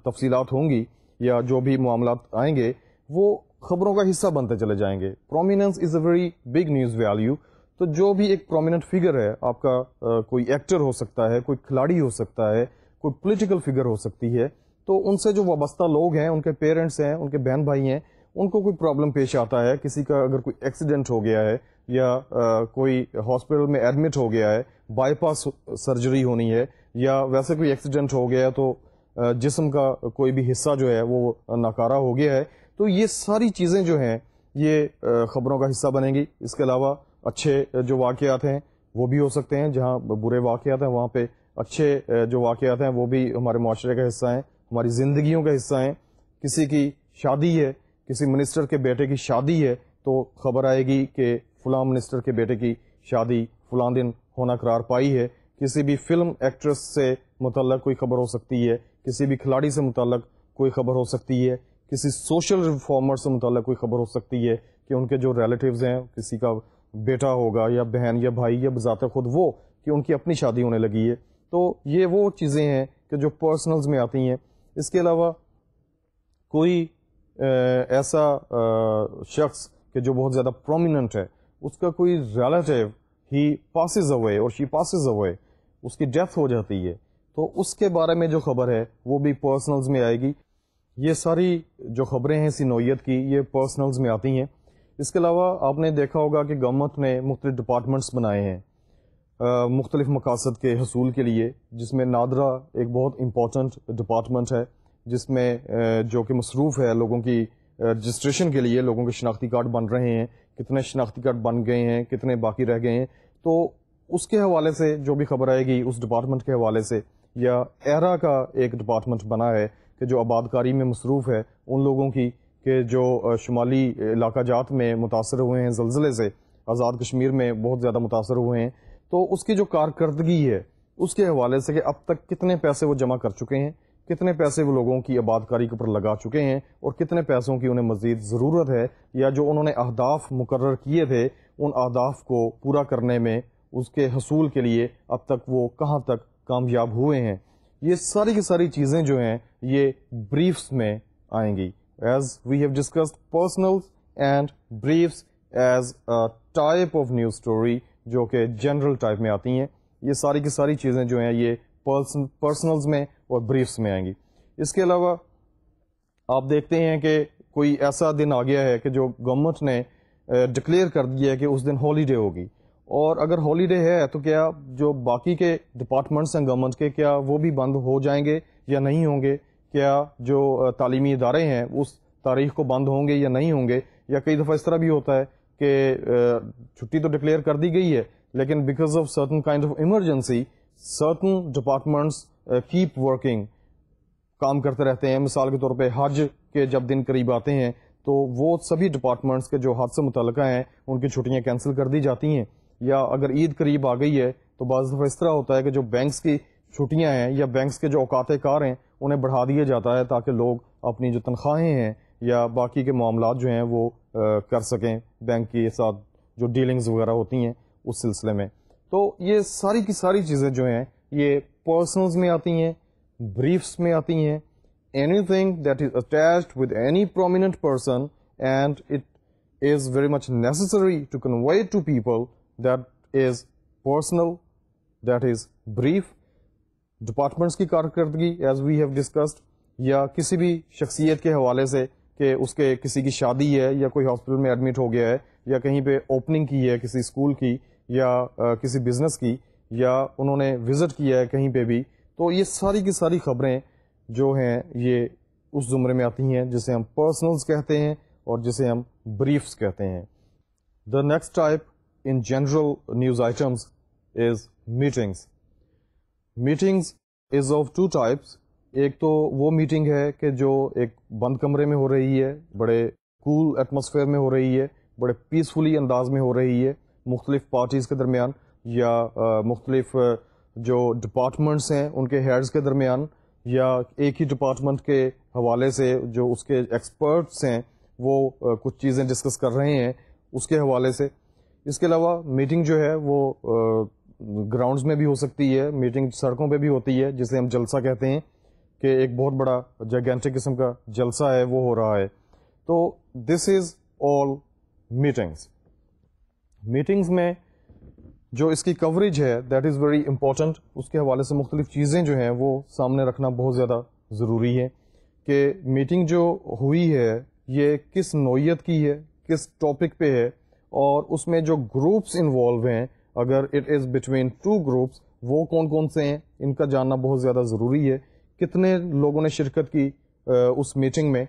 تفصیلات ہوں گی یا جو بھی معاملات آئیں گے وہ خبروں کا حصہ بنتے چلے جائیں گے. پرومیننس از اے ویری بگ نیوز ویلیو. تو جو بھی ایک پرومیننٹ فگر ہے, آپ کا کوئی ایکٹر ہو سکتا ہے, کوئی کھلاڑی ہو سکتا ہے, کوئی پولیٹیکل فگر ہو سکتی ہے, تو ان سے جو وابستہ لوگ ہیں, ان کے پیرنٹس ہیں, ان کے بہن بھائی ہیں, ان کو کوئی پرابلم پیش آتا ہے, کسی کا اگر کوئی ایکسیڈنٹ ہو گیا ہے یا کوئی ہاسپٹل میں ایڈمٹ ہو گیا ہے, بائی پاس سرجری ہونی ہے, یا ویسے کوئی ایکسیڈنٹ ہو گیا ہے تو جسم کا کوئی بھی حصہ جو ہے وہ ناکارہ ہو گیا ہے, تو یہ ساری چیزیں جو ہیں یہ خبروں کا حصہ بنیں گی. اس کے علاوہ اچھے جو واقعات ہیں وہ بھی ہو سکتے ہیں, جہاں برے واقعات ہیں وہاں پہ اچھے جو واقعات ہیں وہ بھی ہمارے معاشرے کا حصہ ہیں, ہماری زندگیوں کا حصہ ہیں. کسی کی شادی ہے, کسی منسٹر کے بیٹے کی شادی ہے, تو خبر آئے گی کہ فلاں منسٹر کے بیٹے کی شادی فلاں دن ہونا قرار پائی ہے. کسی بھی فلم ایکٹریس سے متعلق کوئی خبر ہو سکتی ہے, کسی بھی کھلاڑی سے متعلق کوئی خبر ہو سکتی ہے, کسی سوشل ریفارمر سے متعلق کوئی خبر ہو سکتی ہے کہ ان کے جو ریلیٹیوز ہیں, کسی کا بیٹا ہوگا یا بہن یا بھائی یا بذات خود وہ, کہ ان کی اپنی شادی ہونے لگی ہے. تو یہ وہ چیزیں ہیں کہ جو پرسنلز میں آتی ہیں. اس کے علاوہ کوئی ایسا شخص کہ جو بہت زیادہ پرومیننٹ ہے, اس کا کوئی ریلیٹیو ہی پاسز اوے اور شی پاسز اوے, اس کی ڈیتھ ہو جاتی ہے, تو اس کے بارے میں جو خبر ہے وہ بھی پرسنلز میں آئے گی. یہ ساری جو خبریں ہیں اسی نوعیت کی, یہ پرسنلز میں آتی ہیں. اس کے علاوہ آپ نے دیکھا ہوگا کہ گورنمنٹ نے مختلف ڈپارٹمنٹس بنائے ہیں مختلف مقاصد کے حصول کے لیے, جس میں نادرا ایک بہت امپورٹنٹ ڈپارٹمنٹ ہے, جس میں جو کہ مصروف ہے لوگوں کی رجسٹریشن کے لیے. لوگوں کے شناختی کارڈ بن رہے ہیں, کتنے شناختی کارڈ بن گئے ہیں, کتنے باقی رہ گئے ہیں, تو اس کے حوالے سے جو بھی خبر آئے گی اس ڈپارٹمنٹ کے حوالے سے. یا ایرا کا ایک ڈپارٹمنٹ بنا ہے کہ جو آباد کاری میں مصروف ہے ان لوگوں کی کہ جو شمالی علاقہ جات میں متاثر ہوئے ہیں زلزلے سے, آزاد کشمیر میں بہت زیادہ متاثر ہوئے ہیں, تو اس کی جو کارکردگی ہے اس کے حوالے سے کہ اب تک کتنے پیسے وہ جمع کر چکے ہیں, کتنے پیسے وہ لوگوں کی آباد کاری کے اوپر لگا چکے ہیں, اور کتنے پیسوں کی انہیں مزید ضرورت ہے, یا جو انہوں نے اہداف مقرر کیے تھے ان اہداف کو پورا کرنے میں, اس کے حصول کے لیے اب تک وہ کہاں تک کامیاب ہوئے ہیں. یہ ساری کی ساری چیزیں جو ہیں یہ بریفس میں آئیں گی. As we have discussed personals and briefs as a type of news story جو کہ جنرل ٹائپ میں آتی ہیں. یہ ساری کی ساری چیزیں جو ہیں یہ پرسنلز میں اور بریفس میں آئیں گی. اس کے علاوہ آپ دیکھتے ہیں کہ کوئی ایسا دن آ گیا ہے کہ جو گورنمنٹ نے ڈکلیئر کر دیا ہے کہ اس دن ہالیڈے ہوگی, اور اگر ہالیڈے ہے تو کیا جو باقی کے ڈپارٹمنٹس ہیں گورنمنٹ کے, کیا وہ بھی بند ہو جائیں گے یا نہیں ہوں گے؟ کیا جو تعلیمی ادارے ہیں اس تاریخ کو بند ہوں گے یا نہیں ہوں گے؟ یا کئی دفعہ اس طرح بھی ہوتا ہے کہ چھٹی تو ڈکلیئر کر دی گئی ہے لیکن because of certain kind of emergency certain departments keep working, کام کرتے رہتے ہیں. مثال کے طور پہ حج کے جب دن قریب آتے ہیں تو وہ سبھی ڈپارٹمنٹس کے جو حج سے متعلقہ ہیں ان کی چھٹیاں کینسل کر دی جاتی ہیں. یا اگر عید قریب آ گئی ہے تو بعض دفعہ اس طرح ہوتا ہے کہ جو بینکس کی چھٹیاں ہیں یا بینکس کے جو اوقات کار ہیں انہیں بڑھا دیا جاتا ہے تاکہ لوگ اپنی جو تنخواہیں ہیں یا باقی کے معاملات جو ہیں وہ کر سکیں بینک کے ساتھ جو ڈیلنگز وغیرہ ہوتی ہیں اس سلسلے میں. تو یہ ساری کی ساری چیزیں جو ہیں یہ پرسنلز میں آتی ہیں, بریفس میں آتی ہیں, any thing that is attached with any prominent person and it is very much necessary to convey to people that is personal, that is brief. Departments کی کارکردگی ایز وی ہیو ڈسکسڈ, یا کسی بھی شخصیت کے حوالے سے کہ اس کے کسی کی شادی ہے یا کوئی ہاسپٹل میں ایڈمٹ ہو گیا ہے یا کہیں پہ اوپننگ کی ہے کسی اسکول کی یا کسی بزنس کی یا انہوں نے وزٹ کیا ہے کہیں پہ بھی, تو یہ ساری کی ساری خبریں جو ہیں یہ اس زمرے میں آتی ہیں جسے ہم پرسنلز کہتے ہیں اور جسے ہم بریفس کہتے ہیں. The next type in general news items is meetings. Meetings is of two types. ایک تو وہ میٹنگ ہے کہ جو ایک بند کمرے میں ہو رہی ہے, بڑے کول ایٹماسفیئر میں ہو رہی ہے, بڑے پیسفلی انداز میں ہو رہی ہے مختلف پارٹیز کے درمیان یا مختلف جو ڈپارٹمنٹس ہیں ان کے ہیڈز کے درمیان, یا ایک ہی ڈپارٹمنٹ کے حوالے سے جو اس کے ایکسپرٹس ہیں وہ کچھ چیزیں ڈسکس کر رہے ہیں اس کے حوالے سے. اس کے علاوہ میٹنگ جو ہے وہ گراؤنڈز میں بھی ہو سکتی ہے, میٹنگ سڑکوں پہ بھی ہوتی ہے جسے ہم جلسہ کہتے ہیں کہ ایک بہت بڑا جیگینٹک قسم کا جلسہ ہے وہ ہو رہا ہے. تو دس از آل میٹنگس. میٹنگز میں جو اس کی کوریج ہے دیٹ از ویری امپورٹنٹ. اس کے حوالے سے مختلف چیزیں جو ہیں وہ سامنے رکھنا بہت زیادہ ضروری ہے کہ میٹنگ جو ہوئی ہے یہ کس نوعیت کی ہے, کس ٹاپک پہ ہے, اور اس میں جو گروپس انوالو ہیں اگر it is between two groups وہ کون کون سے ہیں ان کا جاننا بہت زیادہ ضروری ہے. کتنے لوگوں نے شرکت کی اس میٹنگ میں.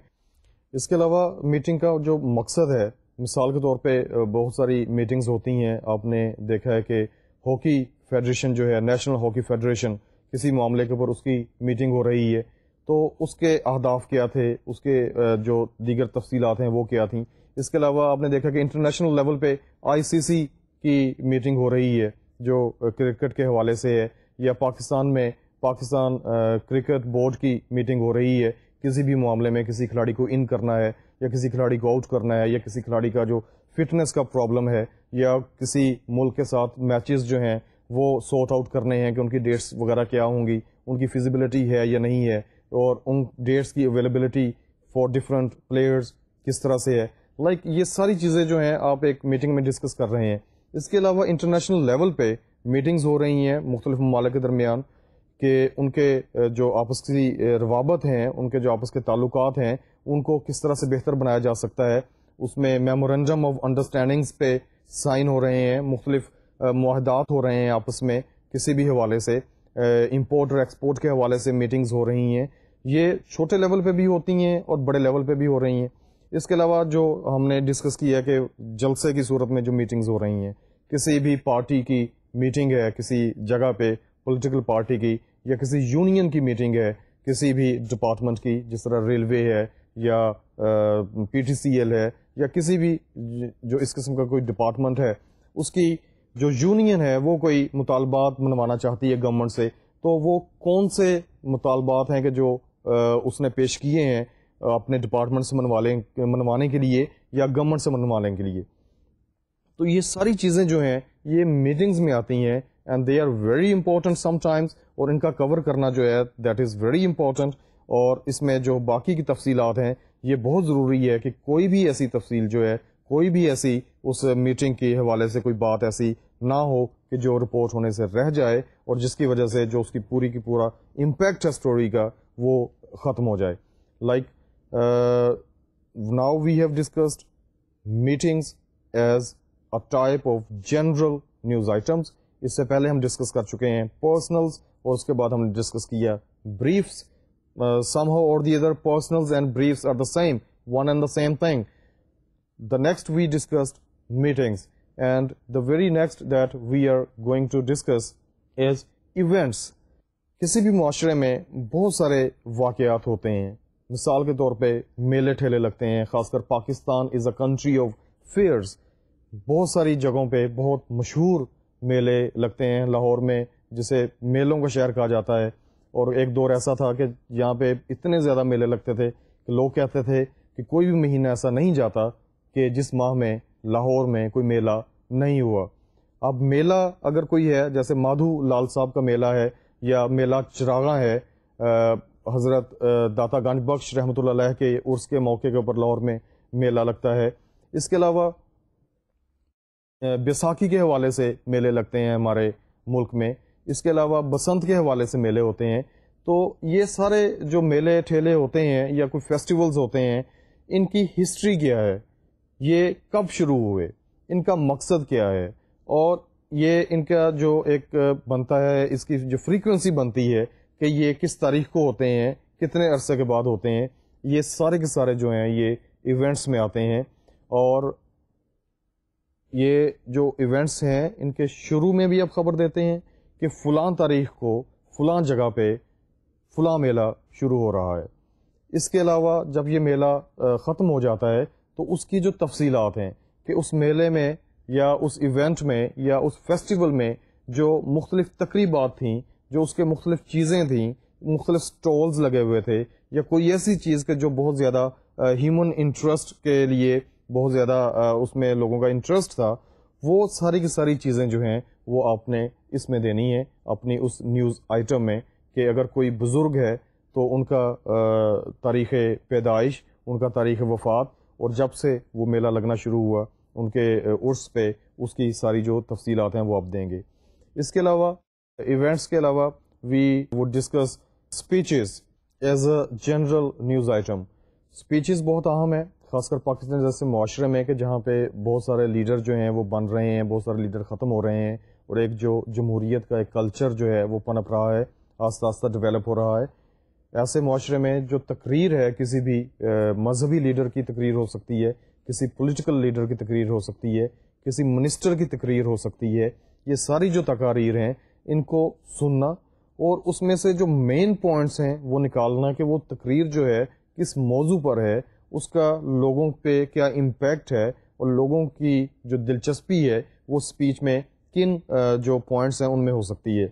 اس کے علاوہ میٹنگ کا جو مقصد ہے, مثال کے طور پہ بہت ساری میٹنگز ہوتی ہیں, آپ نے دیکھا ہے کہ ہاکی فیڈریشن جو ہے نیشنل ہاکی فیڈریشن کسی معاملے کے اوپر اس کی میٹنگ ہو رہی ہے تو اس کے اہداف کیا تھے, اس کے جو دیگر تفصیلات ہیں وہ کیا تھیں. اس کے علاوہ آپ نے دیکھا کہ انٹرنیشنل لیول پہ ICC کی میٹنگ ہو رہی ہے جو کرکٹ کے حوالے سے ہے, یا پاکستان میں پاکستان کرکٹ بورڈ کی میٹنگ ہو رہی ہے کسی بھی معاملے میں کسی کھلاڑی کو ان کرنا ہے یا کسی کھلاڑی کو آؤٹ کرنا ہے یا کسی کھلاڑی کا جو فٹنس کا پرابلم ہے یا کسی ملک کے ساتھ میچز جو ہیں وہ سارٹ آؤٹ کرنے ہیں کہ ان کی ڈیٹس وغیرہ کیا ہوں گی, ان کی فیزیبلٹی ہے یا نہیں ہے, اور ان ڈیٹس کی اویلیبلٹی فار ڈفرینٹ پلیئرز کس طرح سے ہے. یہ ساری چیزیں جو ہیں آپ ایک میٹنگ میں ڈسکس کر رہے ہیں. اس کے علاوہ انٹرنیشنل لیول پہ میٹنگز ہو رہی ہیں مختلف ممالک کے درمیان کہ ان کے جو آپس کی روابط ہیں, ان کے جو آپس کے تعلقات ہیں ان کو کس طرح سے بہتر بنایا جا سکتا ہے. اس میں میمورنڈم آف انڈرسٹینڈنگز پہ سائن ہو رہے ہیں, مختلف معاہدات ہو رہے ہیں آپس میں کسی بھی حوالے سے, امپورٹ اور ایکسپورٹ کے حوالے سے میٹنگز ہو رہی ہیں. یہ چھوٹے لیول پہ بھی ہوتی ہیں اور بڑے لیول پہ بھی ہو رہی ہیں. اس کے علاوہ جو ہم نے ڈسکس کیا کہ جلسے کی صورت میں جو میٹنگز ہو رہی ہیں, کسی بھی پارٹی کی میٹنگ ہے کسی جگہ پہ پولیٹیکل پارٹی کی, یا کسی یونین کی میٹنگ ہے کسی بھی ڈپارٹمنٹ کی جس طرح ریلوے ہے یا PTCL ہے یا کسی بھی جو اس قسم کا کوئی ڈپارٹمنٹ ہے, اس کی جو یونین ہے وہ کوئی مطالبات منوانا چاہتی ہے گورنمنٹ سے, تو وہ کون سے مطالبات ہیں کہ جو اس نے پیش کیے ہیں اپنے ڈپارٹمنٹ سے منوانے کے لیے یا گورنمنٹ سے منوانے کے لیے. تو یہ ساری چیزیں جو ہیں یہ میٹنگز میں آتی ہیں and they are very important sometimes, اور ان کا کور کرنا جو ہے دیٹ از ویری امپورٹنٹ. اور اس میں جو باقی کی تفصیلات ہیں یہ بہت ضروری ہے کہ کوئی بھی ایسی تفصیل جو ہے, کوئی بھی ایسی اس میٹنگ کے حوالے سے کوئی بات ایسی نہ ہو کہ جو رپورٹ ہونے سے رہ جائے اور جس کی وجہ سے جو اس کی پورا امپیکٹ ہے اسٹوری کا وہ ختم ہو جائے. Now we have discussed meetings as a type of general news items. اس سے پہلے ہم ڈسکس کر چکے ہیں پرسنلز, اور اس کے بعد ہم نے ڈسکس کیا بریفس. somehow or the other personals and briefs are the same, one and the same thing. The next we discussed meetings, and the very next that we are going to discuss is events. کسی بھی معاشرے میں بہت سارے واقعات ہوتے ہیں. مثال کے طور پہ میلے ٹھیلے لگتے ہیں, خاص کر پاکستان از اے کنٹری آف فیئرز. بہت ساری جگہوں پہ بہت مشہور میلے لگتے ہیں. لاہور میں جسے میلوں کا شہر کہا جاتا ہے. اور ایک دور ایسا تھا کہ یہاں پہ اتنے زیادہ میلے لگتے تھے کہ لوگ کہتے تھے کہ کوئی بھی مہینہ ایسا نہیں جاتا کہ جس ماہ میں لاہور میں کوئی میلہ نہیں ہوا. اب میلہ اگر کوئی ہے، جیسے مادھو لال صاحب کا میلہ ہے یا میلہ چراغاں ہے، حضرت داتا گنج بخش رحمۃ اللہ علیہ کے عرس کے موقع کے اوپر لاہور میں میلہ لگتا ہے. اس کے علاوہ بیساکھی کے حوالے سے میلے لگتے ہیں ہمارے ملک میں. اس کے علاوہ بسنت کے حوالے سے میلے ہوتے ہیں. تو یہ سارے جو میلے ٹھیلے ہوتے ہیں یا کوئی فیسٹیولز ہوتے ہیں، ان کی ہسٹری کیا ہے، یہ کب شروع ہوئے، ان کا مقصد کیا ہے، اور یہ ان کا جو ایک بنتا ہے، اس کی جو فریکوینسی بنتی ہے کہ یہ کس تاریخ کو ہوتے ہیں، کتنے عرصے کے بعد ہوتے ہیں، یہ سارے کے سارے جو ہیں یہ ایونٹس میں آتے ہیں. اور یہ جو ایونٹس ہیں ان کے شروع میں بھی اب خبر دیتے ہیں کہ فلاں تاریخ کو فلاں جگہ پہ فلاں میلہ شروع ہو رہا ہے. اس کے علاوہ جب یہ میلہ ختم ہو جاتا ہے تو اس کی جو تفصیلات ہیں کہ اس میلے میں یا اس ایونٹ میں یا اس فیسٹیول میں جو مختلف تقریبات تھیں، جو اس کے مختلف چیزیں تھیں، مختلف سٹالز لگے ہوئے تھے، یا کوئی ایسی چیز کہ جو بہت زیادہ ہیومن انٹرسٹ کے لیے بہت زیادہ اس میں لوگوں کا انٹرسٹ تھا، وہ ساری کی ساری چیزیں جو ہیں وہ آپ نے اس میں دینی ہے اپنی اس نیوز آئٹم میں. کہ اگر کوئی بزرگ ہے تو ان کا تاریخ پیدائش، ان کا تاریخ وفات، اور جب سے وہ میلہ لگنا شروع ہوا ان کے عرس پہ اس کی ساری جو تفصیلات ہیں وہ آپ دیں گے. اس کے علاوہ ایونٹس کے علاوہ we would discuss speeches as a general news item. Speeches بہت اہم ہے، خاص کر پاکستان جیسے معاشرے میں کہ جہاں پہ بہت سارے لیڈر جو ہیں وہ بن رہے ہیں، بہت سارے لیڈر ختم ہو رہے ہیں، اور ایک جو جمہوریت کا ایک کلچر جو ہے وہ پنپ رہا ہے، آہستہ آہستہ ڈیولپ ہو رہا ہے. ایسے معاشرے میں جو تقریر ہے، کسی بھی مذہبی لیڈر کی تقریر ہو سکتی ہے، کسی پولیٹیکل لیڈر کی تقریر ہو سکتی ہے، کسی منسٹر کی تقریر ہو سکتی ہے، یہ ساری جو تقاریر ہیں ان کو سننا اور اس میں سے جو مین پوائنٹس ہیں وہ نکالنا کہ وہ تقریر جو ہے کس موضوع پر ہے، اس کا لوگوں پہ کیا امپیکٹ ہے، اور لوگوں کی جو دلچسپی ہے وہ اسپیچ میں کن جو پوائنٹس ہیں ان میں ہو سکتی ہے.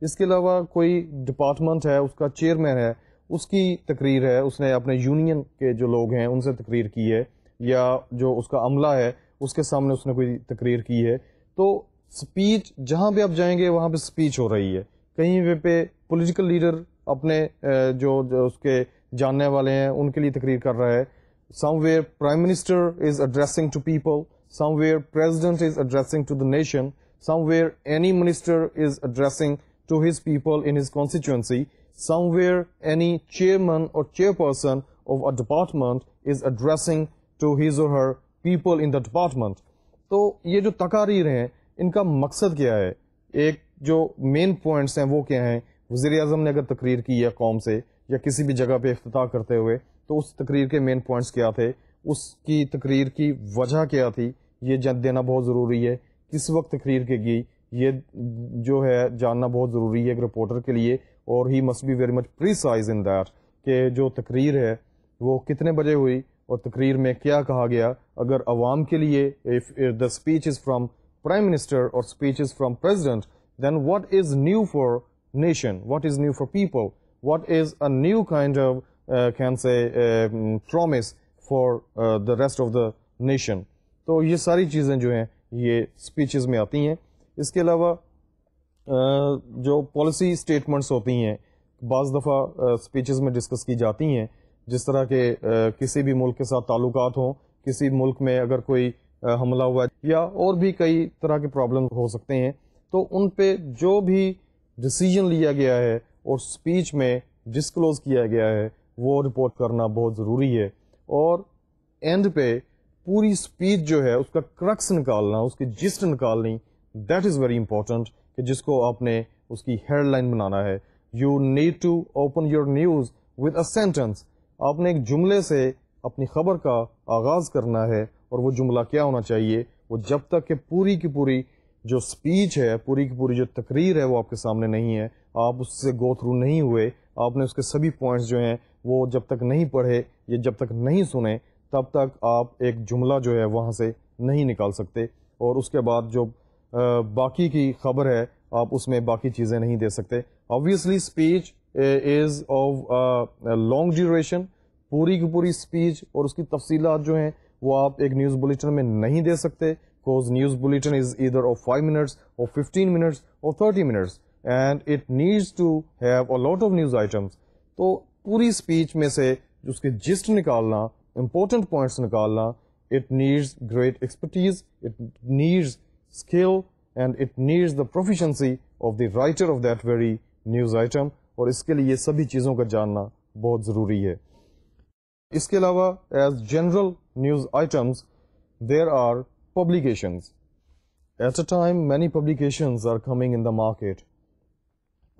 اس کے علاوہ کوئی ڈپارٹمنٹ ہے، اس کا چیئرمین ہے، اس کی تقریر ہے، اس نے اپنے یونین کے جو لوگ ہیں ان سے تقریر کی ہے، یا جو اس کا عملہ ہے اس کے سامنے اس نے کوئی تقریر کی ہے. تو سپیچ جہاں پہ آپ جائیں گے وہاں پہ سپیچ ہو رہی ہے. کہیں پہ پولیٹیکل لیڈر اپنے جو اس کے جاننے والے ہیں ان کے لیے تقریر کر رہا ہے. Somewhere prime minister is addressing to people, somewhere president is addressing to the nation, somewhere any minister is addressing to his people in his constituency, somewhere any chairman or chairperson of a department is addressing to his or her people in the department. تو یہ جو تقاریر ہیں ان کا مقصد کیا ہے، ایک جو مین پوائنٹس ہیں وہ کیا ہیں. وزیر اعظم نے اگر تقریر کی ہے قوم سے یا کسی بھی جگہ پہ افتتاح کرتے ہوئے تو اس تقریر کے مین پوائنٹس کیا تھے، اس کی تقریر کی وجہ کیا تھی، یہ جان دینا بہت ضروری ہے. کس وقت تقریر کی گئی یہ جو ہے جاننا بہت ضروری ہے ایک رپورٹر کے لیے. اور he must be very much precise in that کہ جو تقریر ہے وہ کتنے بجے ہوئی اور تقریر میں کیا کہا گیا. اگر عوام کے لیے the speech is from prime minister or speech is from president, then what is new for nation, what is new for people, what is a new kind of can say promise for the rest of the nation. تو یہ ساری چیزیں جو ہیں یہ speeches میں آتی ہیں. اس کے علاوہ جو پالیسی اسٹیٹمنٹس ہوتی ہیں بعض دفعہ اسپیچز میں ڈسکس کی جاتی ہیں، جس طرح کہ کسی بھی ملک کے ساتھ تعلقات ہوں، کسی ملک میں اگر کوئی حملہ ہوا یا اور بھی کئی طرح کے پرابلم ہو سکتے ہیں، تو ان پہ جو بھی ڈیسیجن لیا گیا ہے اور اسپیچ میں ڈسکلوز کیا گیا ہے وہ رپورٹ کرنا بہت ضروری ہے. اور اینڈ پہ پوری اسپیچ جو ہے اس کا کرکس نکالنا، اس کی جسٹ نکالنی، دیٹ از ویری امپورٹنٹ کہ جس کو آپ نے اس کی ہیڈ لائن بنانا ہے. You need to open your news with a sentence. آپ نے ایک جملے سے اپنی خبر کا آغاز کرنا ہے، اور وہ جملہ کیا ہونا چاہیے؟ وہ جب تک کہ پوری کی پوری جو اسپیچ ہے، پوری کی پوری جو تقریر ہے وہ آپ کے سامنے نہیں ہے، آپ اس سے گو تھرو نہیں ہوئے، آپ نے اس کے سبھی پوائنٹس جو ہیں وہ جب تک نہیں پڑھے یا جب تک نہیں سنے تب تک آپ ایک جملہ جو ہے وہاں سے نہیں نکال سکتے. اور اس کے بعد جو باقی کی خبر ہے آپ اس میں باقی چیزیں نہیں دے سکتے. Obviously speech is of long duration. پوری کی پوری اسپیچ اور اس کی تفصیلات جو ہیں وہ آپ ایک نیوز بلیٹن میں نہیں دے سکتے, because news bulletin is either of 5 minutes or 15 minutes or 30 minutes and it needs to have a lot of news items. تو پوری اسپیچ میں سے جو اس کے جسٹ نکالنا, امپورٹنٹ پوائنٹس نکالنا, it needs great expertise, it needs skill and it needs the proficiency of the writer of that very news item, اور اس کے لیے یہ سبھی چیزوں کا جاننا بہت ضروری ہے. اس کے علاوہ as general news items there are publications. At a time many publications are coming in the market.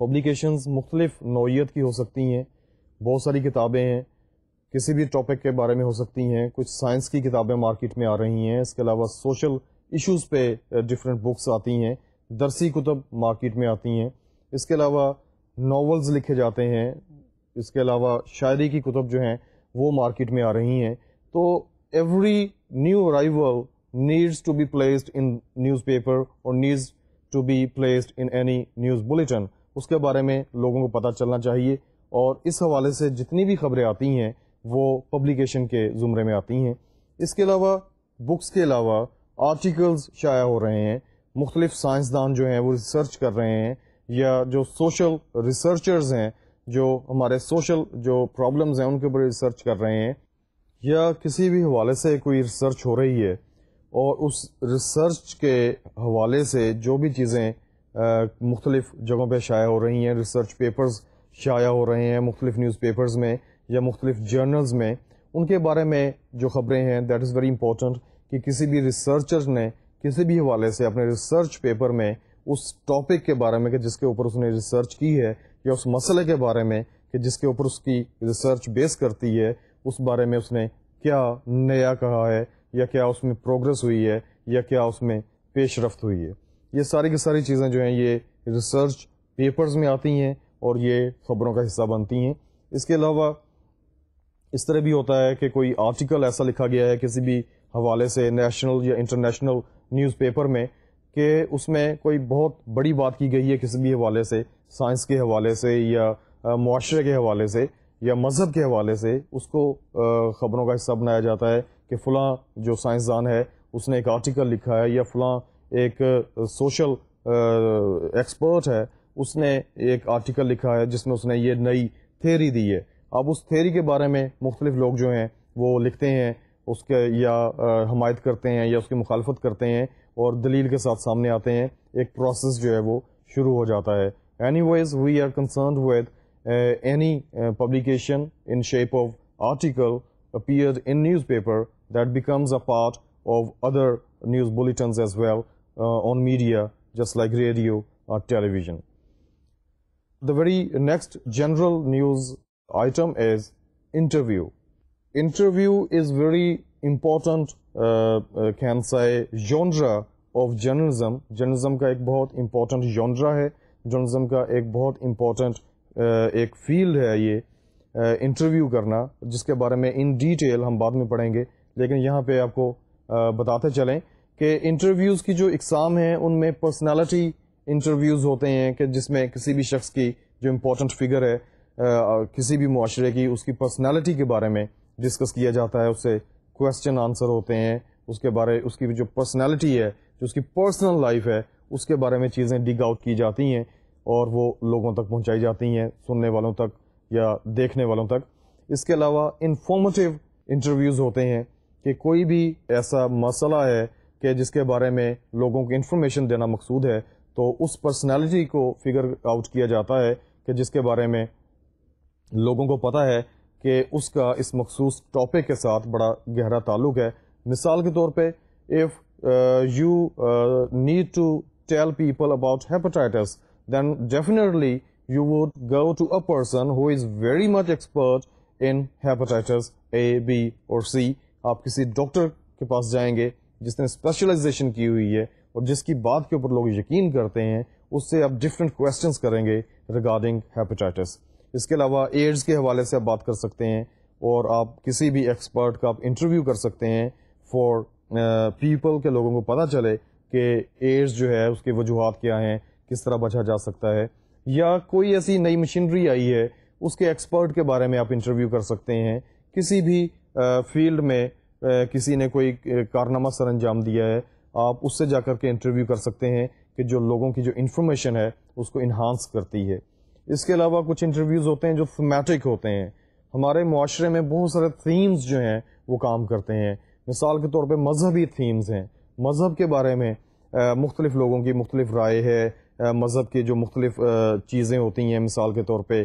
Publications مختلف نوعیت کی ہو سکتی ہیں, بہت ساری کتابیں ہیں, کسی بھی ٹاپک کے بارے میں ہو سکتی ہیں, کچھ سائنس کی کتابیں مارکیٹ میں آ رہی ہیں, اس کے علاوہ سوشل ایشوز پہ ڈفرینٹ بکس آتی ہیں, درسی کتب مارکیٹ میں آتی ہیں, اس کے علاوہ ناولز لکھے جاتے ہیں, اس کے علاوہ شاعری کی کتب جو ہیں وہ مارکیٹ میں آ رہی ہیں. تو every new arrival needs to be placed in newspaper or needs to be placed in any news bulletin. اس کے بارے میں لوگوں کو پتہ چلنا چاہیے, اور اس حوالے سے جتنی بھی خبریں آتی ہیں وہ پبلیکیشن کے زمرے میں آتی ہیں. اس کے علاوہ بکس کے علاوہ آرٹیکلز شائع ہو رہے ہیں, مختلف سائنسدان جو ہیں وہ ریسرچ کر رہے ہیں, یا جو سوشل ریسرچرز ہیں جو ہمارے سوشل جو پرابلمز ہیں ان کے اوپر ریسرچ کر رہے ہیں, یا کسی بھی حوالے سے کوئی ریسرچ ہو رہی ہے اور اس ریسرچ کے حوالے سے جو بھی چیزیں مختلف جگہوں پہ شائع ہو رہی ہیں, ریسرچ پیپرز شائع ہو رہے ہیں مختلف نیوز پیپرز میں یا مختلف جرنلز میں, ان کے بارے میں جو خبریں ہیں دیٹ از ویری امپورٹنٹ کہ کسی بھی ریسرچر نے کسی بھی حوالے سے اپنے ریسرچ پیپر میں اس ٹاپک کے بارے میں کہ جس کے اوپر اس نے ریسرچ کی ہے, یا اس مسئلے کے بارے میں کہ جس کے اوپر اس کی ریسرچ بیس کرتی ہے, اس بارے میں اس نے کیا نیا کہا ہے, یا کیا اس میں پروگرس ہوئی ہے, یا کیا اس میں پیش رفت ہوئی ہے. یہ ساری کی ساری چیزیں جو ہیں یہ ریسرچ پیپرز میں آتی ہیں اور یہ خبروں کا حصہ بنتی ہیں. اس کے علاوہ اس طرح بھی ہوتا ہے کہ کوئی آرٹیکل ایسا لکھا گیا ہے کسی بھی حوالے سے نیشنل یا انٹرنیشنل نیوز پیپر میں کہ اس میں کوئی بہت بڑی بات کی گئی ہے کسی بھی حوالے سے, سائنس کے حوالے سے یا معاشرے کے حوالے سے یا مذہب کے حوالے سے, اس کو خبروں کا حصہ بنایا جاتا ہے کہ فلاں جو سائنسدان ہے اس نے ایک آرٹیکل لکھا ہے, یا فلاں ایک سوشل ایکسپرٹ ہے اس نے ایک آرٹیکل لکھا ہے جس میں اس نے یہ نئی تھیوری دی ہے. اب اس تھیوری کے بارے میں مختلف لوگ جو ہیں وہ لکھتے ہیں اس کے, یا حمایت کرتے ہیں یا اس کی مخالفت کرتے ہیں اور دلیل کے ساتھ سامنے آتے ہیں, ایک پروسیس جو ہے وہ شروع ہو جاتا ہے. Anyways we are concerned with any publication in shape of article appeared in newspaper that becomes a part of other news bulletins as well on media just like radio or television. The very next general news item is interview. Interview is very important can say genre of journalism. Journalism کا ایک بہت important genre ہے, journalism کا ایک بہت important ایک field ہے یہ انٹرویو کرنا, جس کے بارے میں ان ڈیٹیل ہم بعد میں پڑھیں گے. لیکن یہاں پہ آپ کو بتاتے چلیں کہ انٹرویوز کی جو اقسام ہیں ان میں پرسنالٹی انٹرویوز ہوتے ہیں کہ جس میں کسی بھی شخص کی جو امپورٹنٹ فگر ہے کسی بھی معاشرے کی, اس کی پرسنالٹی کے بارے میں ڈسکس کیا جاتا ہے, اس سے کویسچن آنسر ہوتے ہیں, اس کے بارے اس کی جو پرسنالٹی ہے جو اس کی پرسنل لائف ہے اس کے بارے میں چیزیں ڈگ آؤٹ کی جاتی ہیں اور وہ لوگوں تک پہنچائی جاتی ہیں, سننے والوں تک یا دیکھنے والوں تک. اس کے علاوہ انفارمیٹیو انٹرویوز ہوتے ہیں کہ کوئی بھی ایسا مسئلہ ہے کہ جس کے بارے میں لوگوں کو انفارمیشن دینا مقصود ہے, تو اس پرسنالٹی کو فگر آؤٹ کیا جاتا ہے کہ جس کے بارے میں لوگوں کو پتہ ہے کہ اس کا اس مخصوص ٹاپک کے ساتھ بڑا گہرا تعلق ہے. مثال کے طور پہ if you need to tell people about hepatitis, then definitely you would go to a person who is very much expert in hepatitis A, B or C. آپ کسی ڈاکٹر کے پاس جائیں گے جس نے اسپیشلائزیشن کی ہوئی ہے اور جس کی بات کے اوپر لوگ یقین کرتے ہیں, اس سے آپ ڈفرینٹ کویسچنس کریں گے ریگارڈنگ ہیپیٹائٹس. اس کے علاوہ ایڈز کے حوالے سے آپ بات کر سکتے ہیں اور آپ کسی بھی ایکسپرٹ کا آپ انٹرویو کر سکتے ہیں فار پیپل کے لوگوں کو پتہ چلے کہ ایڈز جو ہے اس کی وجوہات کیا ہیں, کس طرح بچا جا سکتا ہے, یا کوئی ایسی نئی مشینری آئی ہے اس کے ایکسپرٹ کے بارے میں آپ انٹرویو کر سکتے ہیں. کسی بھی فیلڈ میں کسی نے کوئی کارنامہ سر انجام دیا ہے, آپ اس سے جا کر کے انٹرویو کر سکتے ہیں کہ جو لوگوں کی جو انفارمیشن ہے اس کو انہانس کرتی ہے. اس کے علاوہ کچھ انٹرویوز ہوتے ہیں جو تھیمیٹک ہوتے ہیں. ہمارے معاشرے میں بہت سارے تھیمز جو ہیں وہ کام کرتے ہیں. مثال کے طور پہ مذہبی تھیمز ہیں. مذہب کے بارے میں مختلف لوگوں کی مختلف رائے ہے. مذہب کے جو مختلف چیزیں ہوتی ہیں, مثال کے طور پہ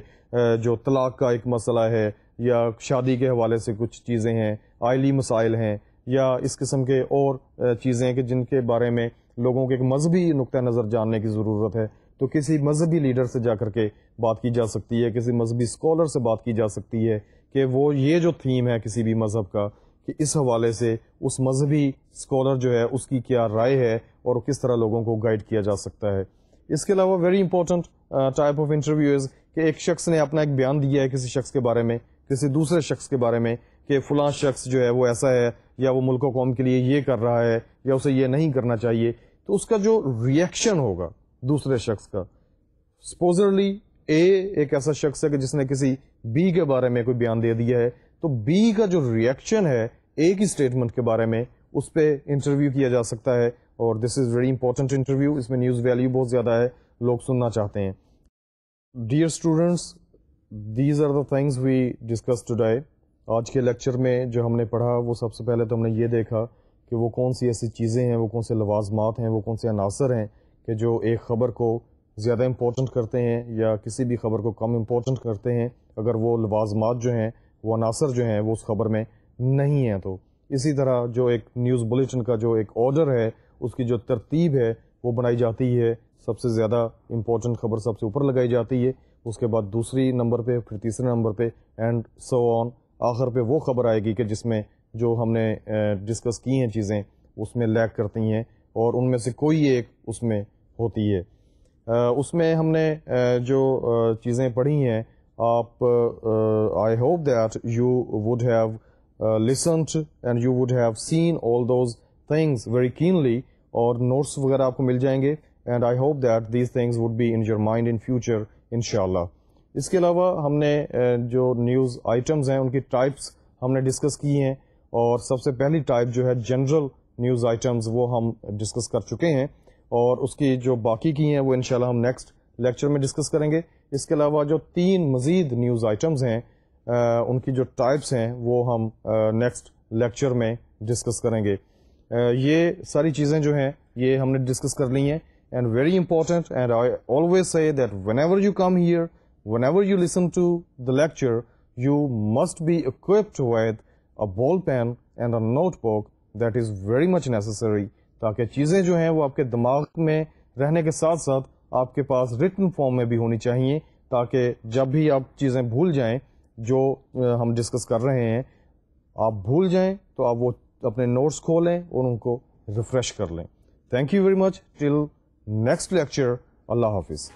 جو طلاق کا ایک مسئلہ ہے, یا شادی کے حوالے سے کچھ چیزیں ہیں, آئلی مسائل ہیں, یا اس قسم کے اور چیزیں ہیں کہ جن کے بارے میں لوگوں کے ایک مذہبی نقطہ نظر جاننے کی ضرورت ہے. تو کسی مذہبی لیڈر سے جا کر کے بات کی جا سکتی ہے, کسی مذہبی اسکالر سے بات کی جا سکتی ہے کہ وہ یہ جو تھیم ہے کسی بھی مذہب کا, کہ اس حوالے سے اس مذہبی اسکالر جو ہے اس کی کیا رائے ہے اور کس طرح لوگوں کو گائیڈ کیا جا سکتا ہے. اس کے علاوہ very important type of interviews کہ ایک شخص نے اپنا ایک بیان دیا ہے کسی شخص کے بارے میں, کسی دوسرے شخص کے بارے میں, کہ فلاں شخص جو ہے وہ ایسا ہے, یا وہ ملک و قوم کے لیے یہ کر رہا ہے, یا اسے یہ نہیں کرنا چاہیے. تو اس کا جو ریئیکشن ہوگا دوسرے شخص کا, سپوزرلی اے ایک ایسا شخص ہے کہ جس نے کسی بی کے بارے میں کوئی بیان دے دیا ہے, تو بی کا جو ریئیکشن ہے اے کی اسٹیٹمنٹ کے بارے میں اس پہ انٹرویو کیا جا سکتا ہے. اور دس از ویری امپورٹنٹ انٹرویو, اس میں نیوز ویلیو بہت زیادہ ہے, لوگ سننا چاہتے ہیں. Dear students, these are the things we discuss today. آج کے لیکچر میں جو ہم نے پڑھا وہ سب سے پہلے تو ہم نے یہ دیکھا کہ وہ کون سی ایسی چیزیں ہیں, وہ کون سے لوازمات ہیں, وہ کون سے عناصر ہیں کہ جو ایک خبر کو زیادہ امپورٹنٹ کرتے ہیں یا کسی بھی خبر کو کم امپورٹنٹ کرتے ہیں اگر وہ لوازمات جو ہیں, وہ عناصر جو ہیں وہ اس خبر میں نہیں ہیں. تو اسی طرح جو ایک نیوز بلیٹن کا جو ایک آرڈر ہے, اس کی جو ترتیب ہے وہ بنائی جاتی ہے. سب سے زیادہ امپورٹنٹ خبر سب سے اوپر لگائی جاتی ہے, اس کے بعد دوسری نمبر پہ, پھر تیسرے نمبر پہ, اینڈ سو آن. آخر پہ وہ خبر آئے گی کہ جس میں جو ہم نے ڈسکس کی ہیں چیزیں اس میں لیک کرتی ہیں, اور ان میں سے کوئی ایک اس میں ہوتی ہے. اس میں ہم نے جو چیزیں پڑھی ہیں, آپ I hope that you would have listened and you would have seen all those things very keenly, اور نوٹس وغیرہ آپ کو مل جائیں گے. And I hope that these things would be in your mind in future انشاءاللہ. اس کے علاوہ ہم نے جو نیوز آئٹمز ہیں ان کی ٹائپس ہم نے ڈسکس کی ہیں, اور سب سے پہلی ٹائپ جو ہے جنرل نیوز آئٹمز وہ ہم ڈسکس کر چکے ہیں, اور اس کی جو باقی کی ہیں وہ انشاءاللہ ہم نیکسٹ لیکچر میں ڈسکس کریں گے. اس کے علاوہ جو 3 مزید نیوز آئٹمز ہیں ان کی جو ٹائپس ہیں وہ ہم نیکسٹ لیکچر میں ڈسکس کریں گے. یہ ساری چیزیں جو ہیں یہ ہم نے ڈسکس کر لی ہیں. And very important, and I always say that when ever you come here, whenever you listen to the lecture, you must be equipped with a ball pen and a notebook. That is very much necessary, تاکہ چیزیں جو ہیں وہ آپ کے دماغ میں رہنے کے ساتھ ساتھ آپ کے پاس ریٹن فارم میں بھی ہونی چاہیے, تاکہ جب بھی آپ چیزیں بھول جائیں جو ہم ڈسکس کر رہے ہیں, آپ بھول جائیں تو آپ وہ اپنے نوٹس کھولیں اور ان کو ریفریش کر لیں. Thank you very much. Till next lecture. اللہ حافظ.